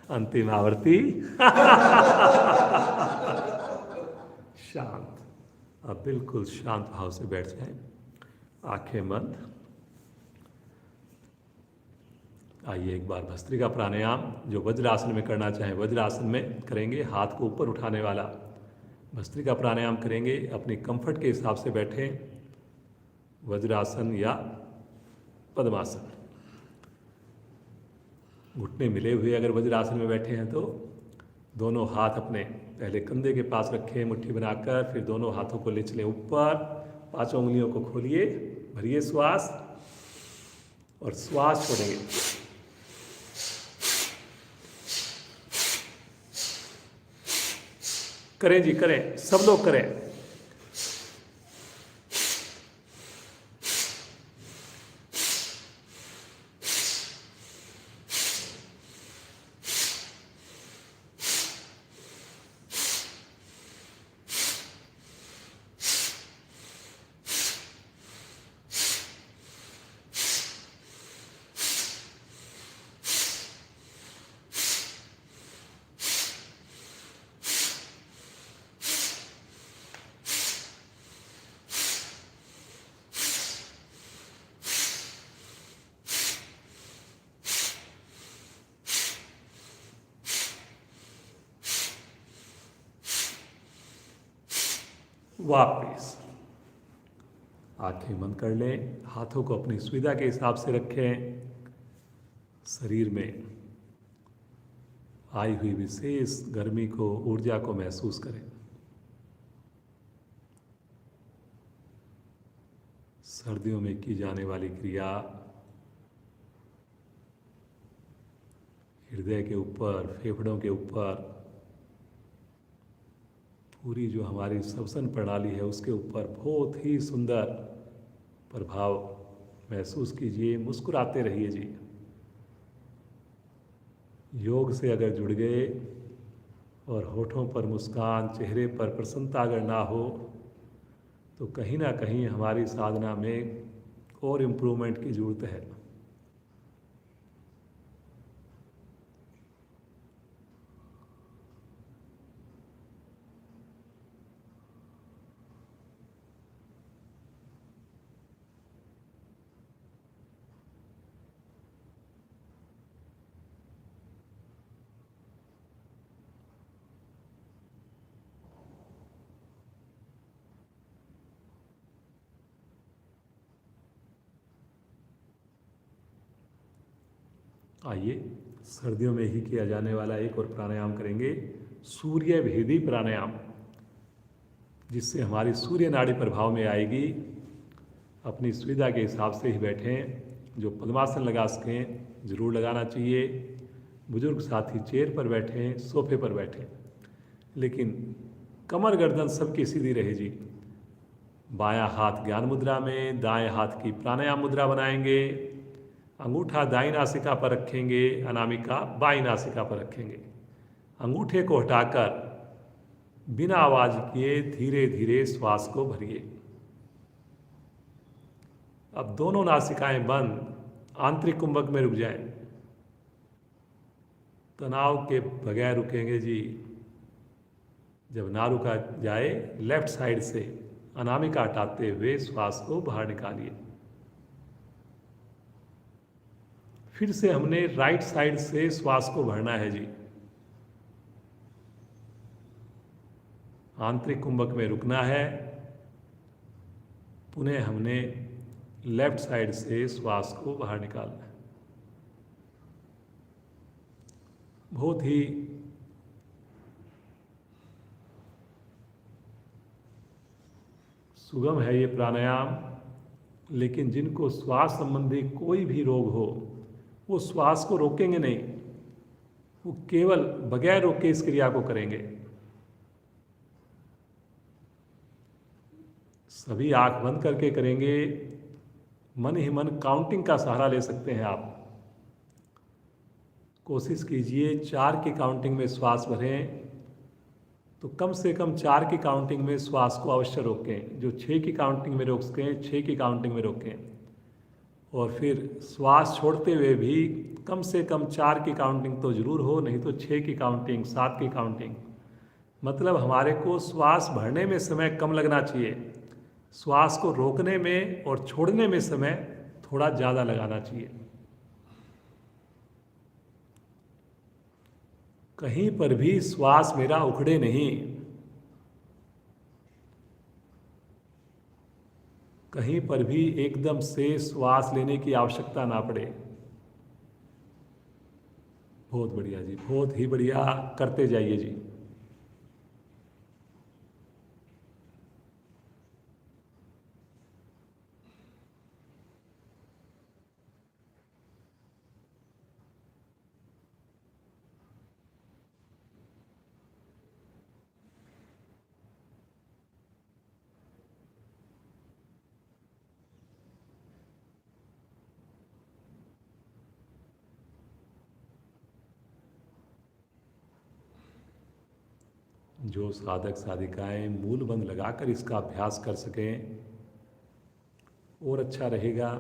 अंतिम आवर्ती। शांत। अब बिल्कुल शांत भाव से बैठ जाएं, आंखें बंद। आइए एक बार भस्त्रिका प्राणायाम, जो वज्रासन में करना चाहें वज्रासन में करेंगे, हाथ को ऊपर उठाने वाला भस्त्रिका प्राणायाम करेंगे। अपने कंफर्ट के हिसाब से बैठें, वज्रासन या पद्मासन। घुटने मिले हुए अगर वज्रासन में बैठे हैं तो दोनों हाथ अपने पहले कंधे के पास रखें मुट्ठी बनाकर, फिर दोनों हाथों को ले चलें ऊपर, पांचों उंगलियों को खोलिए, भरिए श्वास और श्वास छोड़ेंगे। करें जी, करें, सब लोग करें। वापिस आंखें बंद कर लें, हाथों को अपनी सुविधा के हिसाब से रखें। शरीर में आई हुई विशेष गर्मी को, ऊर्जा को महसूस करें। सर्दियों में की जाने वाली क्रिया हृदय के ऊपर, फेफड़ों के ऊपर, पूरी जो हमारी श्वसन प्रणाली है उसके ऊपर बहुत ही सुंदर प्रभाव महसूस कीजिए। मुस्कुराते रहिए जी। योग से अगर जुड़ गए और होठों पर मुस्कान, चेहरे पर प्रसन्नता अगर ना हो तो कहीं ना कहीं हमारी साधना में और इम्प्रूवमेंट की जरूरत है। आइए सर्दियों में ही किया जाने वाला एक और प्राणायाम करेंगे, सूर्य भेदी प्राणायाम, जिससे हमारी सूर्य नाड़ी प्रभाव में आएगी। अपनी सुविधा के हिसाब से ही बैठें। जो पद्मासन लगा सकें जरूर लगाना चाहिए। बुजुर्ग साथी चेयर पर बैठें, सोफे पर बैठें, लेकिन कमर गर्दन सबकी सीधी रहे जी। बायां हाथ ज्ञान मुद्रा में, दाएं हाथ की प्राणायाम मुद्रा बनाएंगे। अंगूठा दाईं नासिका पर रखेंगे, अनामिका बाईं नासिका पर रखेंगे। अंगूठे को हटाकर बिना आवाज किए धीरे धीरे श्वास को भरिए। अब दोनों नासिकाएं बंद, आंतरिक कुंभक में रुक जाए, तनाव के बगैर रुकेंगे जी। जब ना रुका जाए, लेफ्ट साइड से अनामिका हटाते हुए श्वास को बाहर निकालिए। फिर से हमने राइट साइड से श्वास को भरना है जी। आंतरिक कुंभक में रुकना है। पुनः हमने लेफ्ट साइड से श्वास को बाहर निकालना है। बहुत ही सुगम है ये प्राणायाम, लेकिन जिनको श्वास संबंधी कोई भी रोग हो वो श्वास को रोकेंगे नहीं, वो केवल बगैर रोके इस क्रिया को करेंगे। सभी आंख बंद करके करेंगे। मन ही मन काउंटिंग का सहारा ले सकते हैं आप। कोशिश कीजिए 4 की काउंटिंग में श्वास भरें, तो कम से कम 4 की काउंटिंग में श्वास को अवश्य रोकें। जो 6 की काउंटिंग में रोक सकें 6 की काउंटिंग में रोकें, और फिर श्वास छोड़ते हुए भी कम से कम 4 की काउंटिंग तो जरूर हो, नहीं तो 6 की काउंटिंग, 7 की काउंटिंग। मतलब हमारे को श्वास भरने में समय कम लगना चाहिए, श्वास को रोकने में और छोड़ने में समय थोड़ा ज़्यादा लगाना चाहिए। कहीं पर भी श्वास मेरा उखड़े नहीं, कहीं पर भी एकदम से श्वास लेने की आवश्यकता ना पड़े। बहुत बढ़िया जी, बहुत ही बढ़िया, करते जाइए जी। जो साधक साधिकाएं मूल बंद लगाकर इसका अभ्यास कर सकें और अच्छा रहेगा।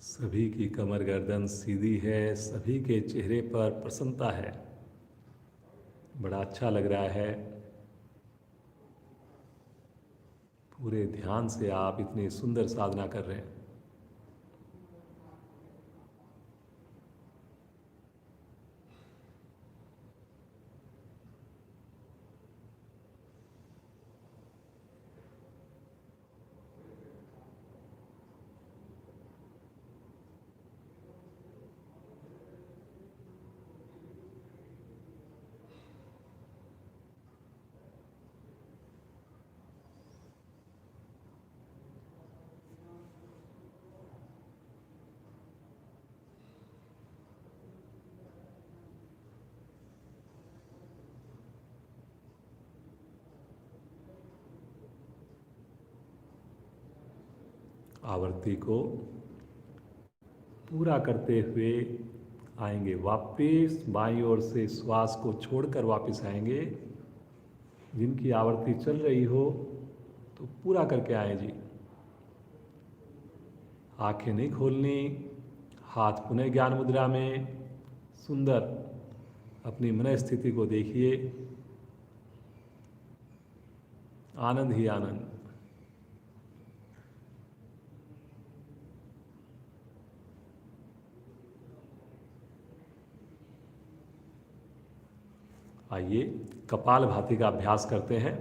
सभी की कमर गर्दन सीधी है, सभी के चेहरे पर प्रसन्नता है, बड़ा अच्छा लग रहा है। पूरे ध्यान से आप इतनी सुंदर साधना कर रहे हैं। आवृत्ति को पूरा करते हुए आएंगे वापस, बाईं ओर से श्वास को छोड़कर वापस आएंगे। जिनकी आवृत्ति चल रही हो तो पूरा करके आए जी। आंखें नहीं खोलनी, हाथ पुनः ज्ञान मुद्रा में, सुंदर अपनी मन स्थिति को देखिए। आनंद ही आनंद। आइए कपाल भाती का अभ्यास करते हैं।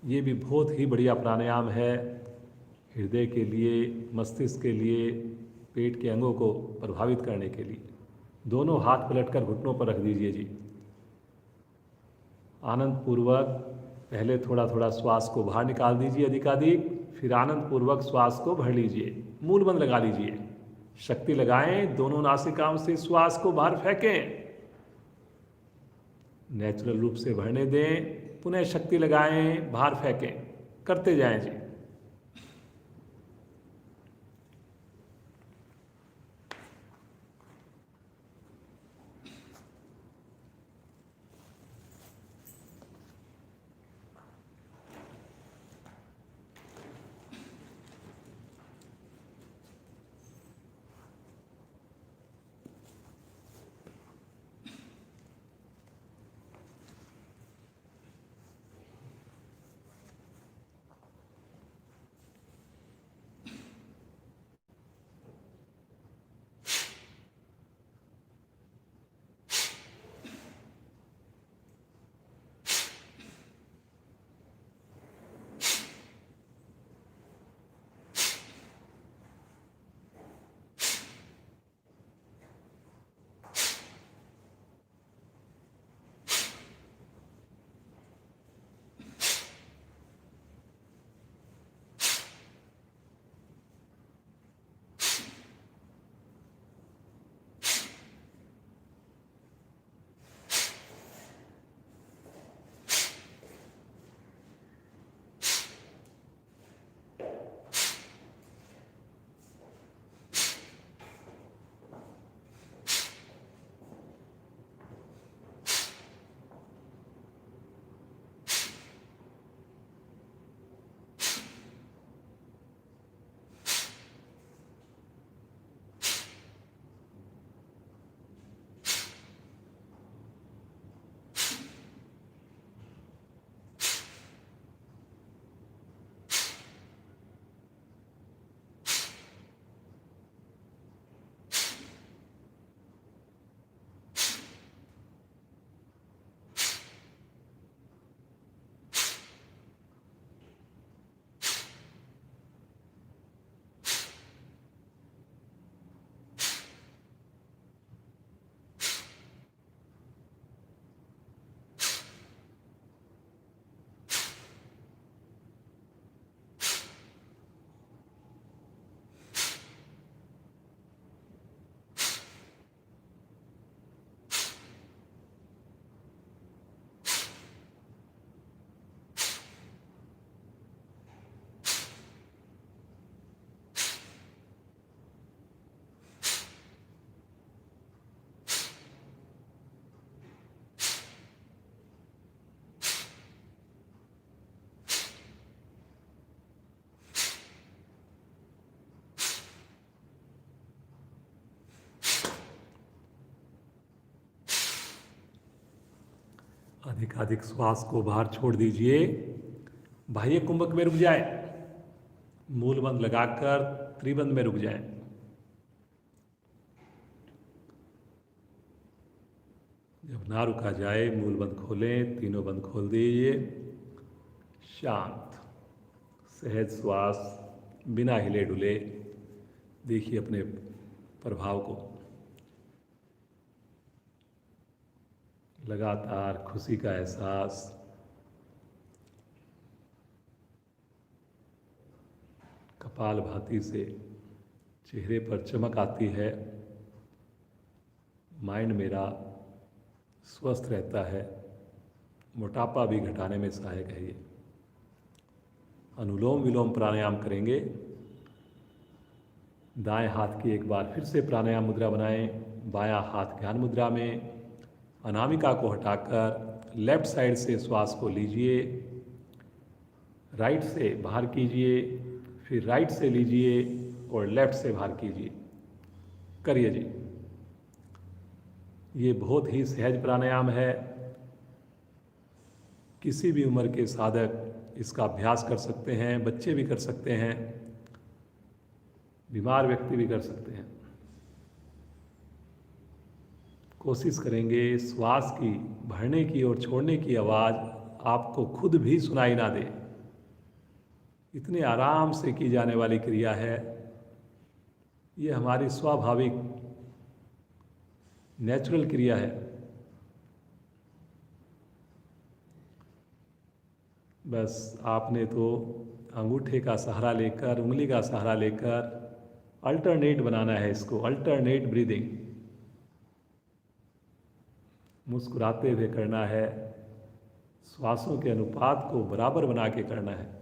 ये भी बहुत ही बढ़िया प्राणायाम है, हृदय के लिए, मस्तिष्क के लिए, पेट के अंगों को प्रभावित करने के लिए। दोनों हाथ पलटकर घुटनों पर रख दीजिए जी। आनंद पूर्वक पहले थोड़ा थोड़ा श्वास को बाहर निकाल दीजिए अधिकाधिक, फिर आनंद पूर्वक श्वास को भर लीजिए। मूल बंद लगा लीजिए। शक्ति लगाएं, दोनों नासिकाओं से श्वास को बाहर फेंकें, नेचुरल रूप से भरने दें, पुनः शक्ति लगाएं, बाहर फेंकें, करते जाएं जी। अधिकाधिक श्वास को बाहर छोड़ दीजिए, बाह्य कुंभक में रुक जाए, मूल बंद लगाकर त्रिबंध में रुक जाए। जब ना रुका जाए मूल बंद खोलें, तीनों बंद खोल दीजिए। शांत सहज श्वास बिना हिले डुले देखिए अपने प्रभाव को। लगातार खुशी का एहसास, कपाल भाती से चेहरे पर चमक आती है, माइंड मेरा स्वस्थ रहता है, मोटापा भी घटाने में सहायक है ये। अनुलोम विलोम प्राणायाम करेंगे। दाएं हाथ की एक बार फिर से प्राणायाम मुद्रा बनाएं, बायां हाथ ध्यान मुद्रा में। अनामिका को हटाकर लेफ्ट साइड से श्वास को लीजिए, राइट से बाहर कीजिए, फिर राइट से लीजिए और लेफ्ट से बाहर कीजिए। करिए जी। ये बहुत ही सहज प्राणायाम है, किसी भी उम्र के साधक इसका अभ्यास कर सकते हैं, बच्चे भी कर सकते हैं, बीमार व्यक्ति भी कर सकते हैं। कोशिश करेंगे श्वास की भरने की और छोड़ने की आवाज़ आपको खुद भी सुनाई ना दे। इतने आराम से की जाने वाली क्रिया है, ये हमारी स्वाभाविक नेचुरल क्रिया है। बस आपने तो अंगूठे का सहारा लेकर, उंगली का सहारा लेकर अल्टरनेट बनाना है इसको, अल्टरनेट ब्रीदिंग। मुस्कुराते हुए करना है, श्वासों के अनुपात को बराबर बना के करना है।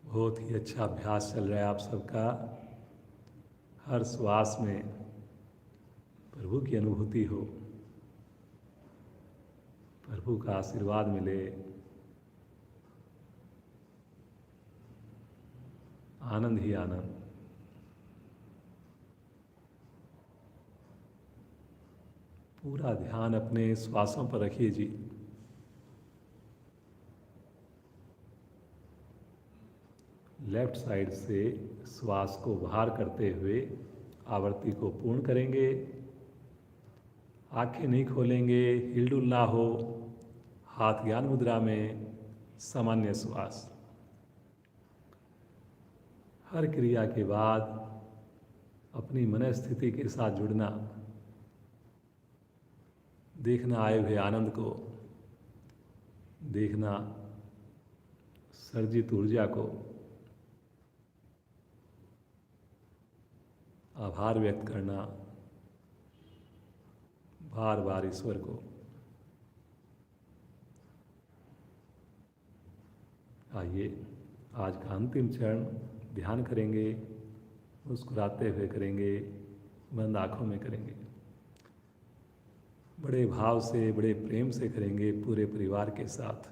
बहुत ही अच्छा अभ्यास चल रहा है आप सबका। हर श्वास में प्रभु की अनुभूति हो, प्रभु का आशीर्वाद मिले, आनंद ही आनंद। पूरा ध्यान अपने श्वासों पर रखिए जी। लेफ्ट साइड से श्वास को बाहर करते हुए आवृत्ति को पूर्ण करेंगे। आंखें नहीं खोलेंगे, हिलडुल ना हो, हाथ ज्ञान मुद्रा में, सामान्य श्वास। हर क्रिया के बाद अपनी मन स्थिति के साथ जुड़ना, देखना आए हुए आनंद को, देखना सर्जित ऊर्जा को, आभार व्यक्त करना बार बार ईश्वर को। आइए आज का अंतिम चरण ध्यान करेंगे, मुस्कुराते हुए करेंगे, बंद आँखों में करेंगे। बड़े भाव से, बड़े प्रेम से करेंगे पूरे परिवार के साथ।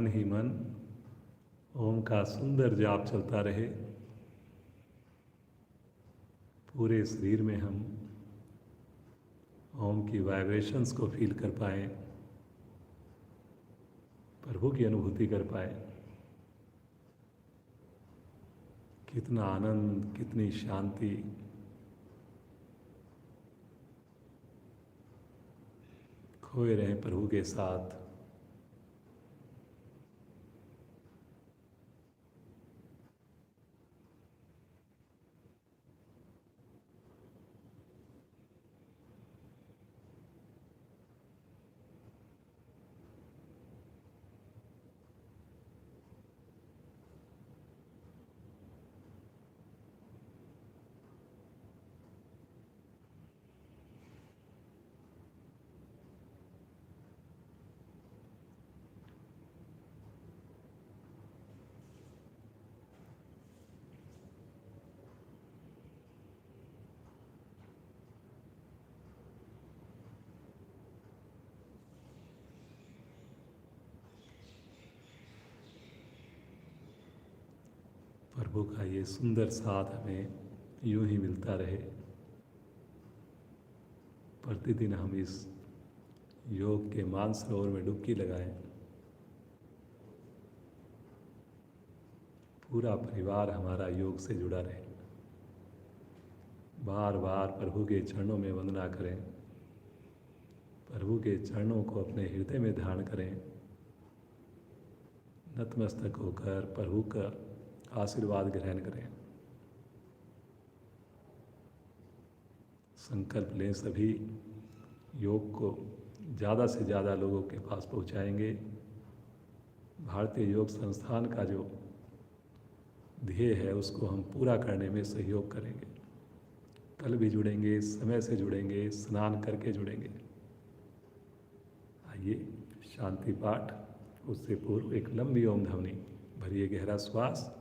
मन ही मन ओम का सुंदर जाप चलता रहे। पूरे शरीर में हम ओम की वाइब्रेशंस को फील कर पाएं, प्रभु की अनुभूति कर पाए। कितना आनंद, कितनी शांति, खोए रहें प्रभु के साथ। प्रभु का ये सुंदर साथ हमें यूं ही मिलता रहे। प्रतिदिन हम इस योग के मानसरोवर में डुबकी लगाएं। पूरा परिवार हमारा योग से जुड़ा रहे। बार बार प्रभु के चरणों में वंदना करें, प्रभु के चरणों को अपने हृदय में धारण करें। नतमस्तक होकर प्रभु का आशीर्वाद ग्रहण करें। संकल्प लें, सभी योग को ज़्यादा से ज़्यादा लोगों के पास पहुंचाएंगे। भारतीय योग संस्थान का जो ध्येय है उसको हम पूरा करने में सहयोग करेंगे। कल भी जुड़ेंगे, समय से जुड़ेंगे, स्नान करके जुड़ेंगे। आइए शांति पाठ, उससे पूर्व एक लंबी ओम ध्वनि भरिए गहरा श्वास।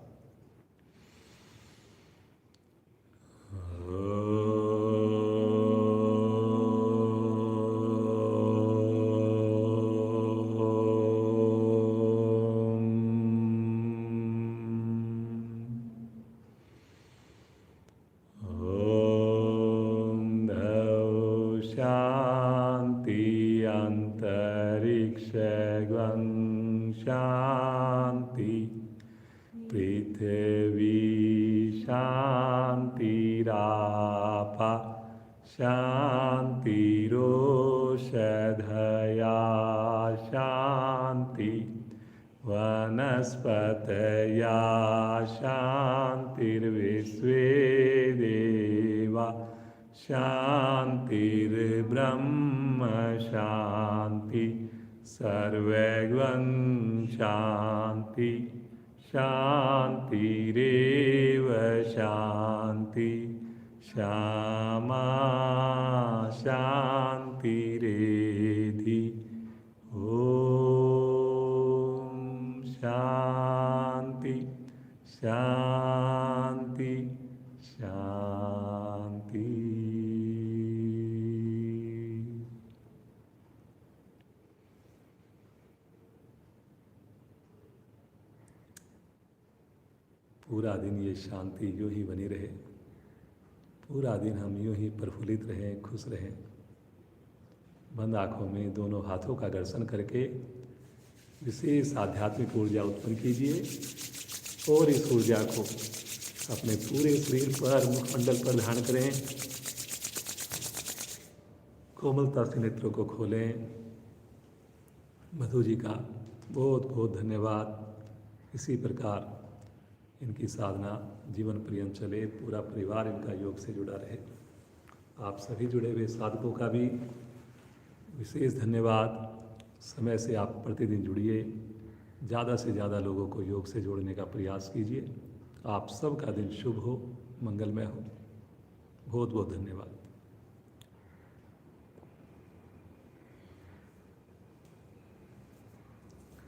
शांति पृथ्वी शांतिरापा शांतिरोषधया शांति वनस्पतया शांतिर्विश्वे देवा शांतिर्ब्रह्म शांति सर्वैर्वं शांति शांतिरेव शांति श्यामा शांतिरेधि। ओम शांति शांति शांति। पूरा दिन ये शांति यूँ ही बनी रहे। पूरा दिन हम यूँ ही प्रफुल्लित रहें, खुश रहें। बंद आँखों में दोनों हाथों का घर्षण करके विशेष आध्यात्मिक ऊर्जा उत्पन्न कीजिए और इस ऊर्जा को अपने पूरे शरीर पर, मुखमंडल पर धारण करें। कोमलता से नेत्रों को खोलें। मधु जी का बहुत बहुत धन्यवाद। इसी प्रकार इनकी साधना जीवन पर्यंत चले, पूरा परिवार इनका योग से जुड़ा रहे। आप सभी जुड़े हुए साधकों का भी विशेष धन्यवाद। समय से आप प्रतिदिन जुड़िए, ज़्यादा से ज़्यादा लोगों को योग से जोड़ने का प्रयास कीजिए। आप सबका दिन शुभ हो, मंगलमय हो। बहुत बहुत धन्यवाद।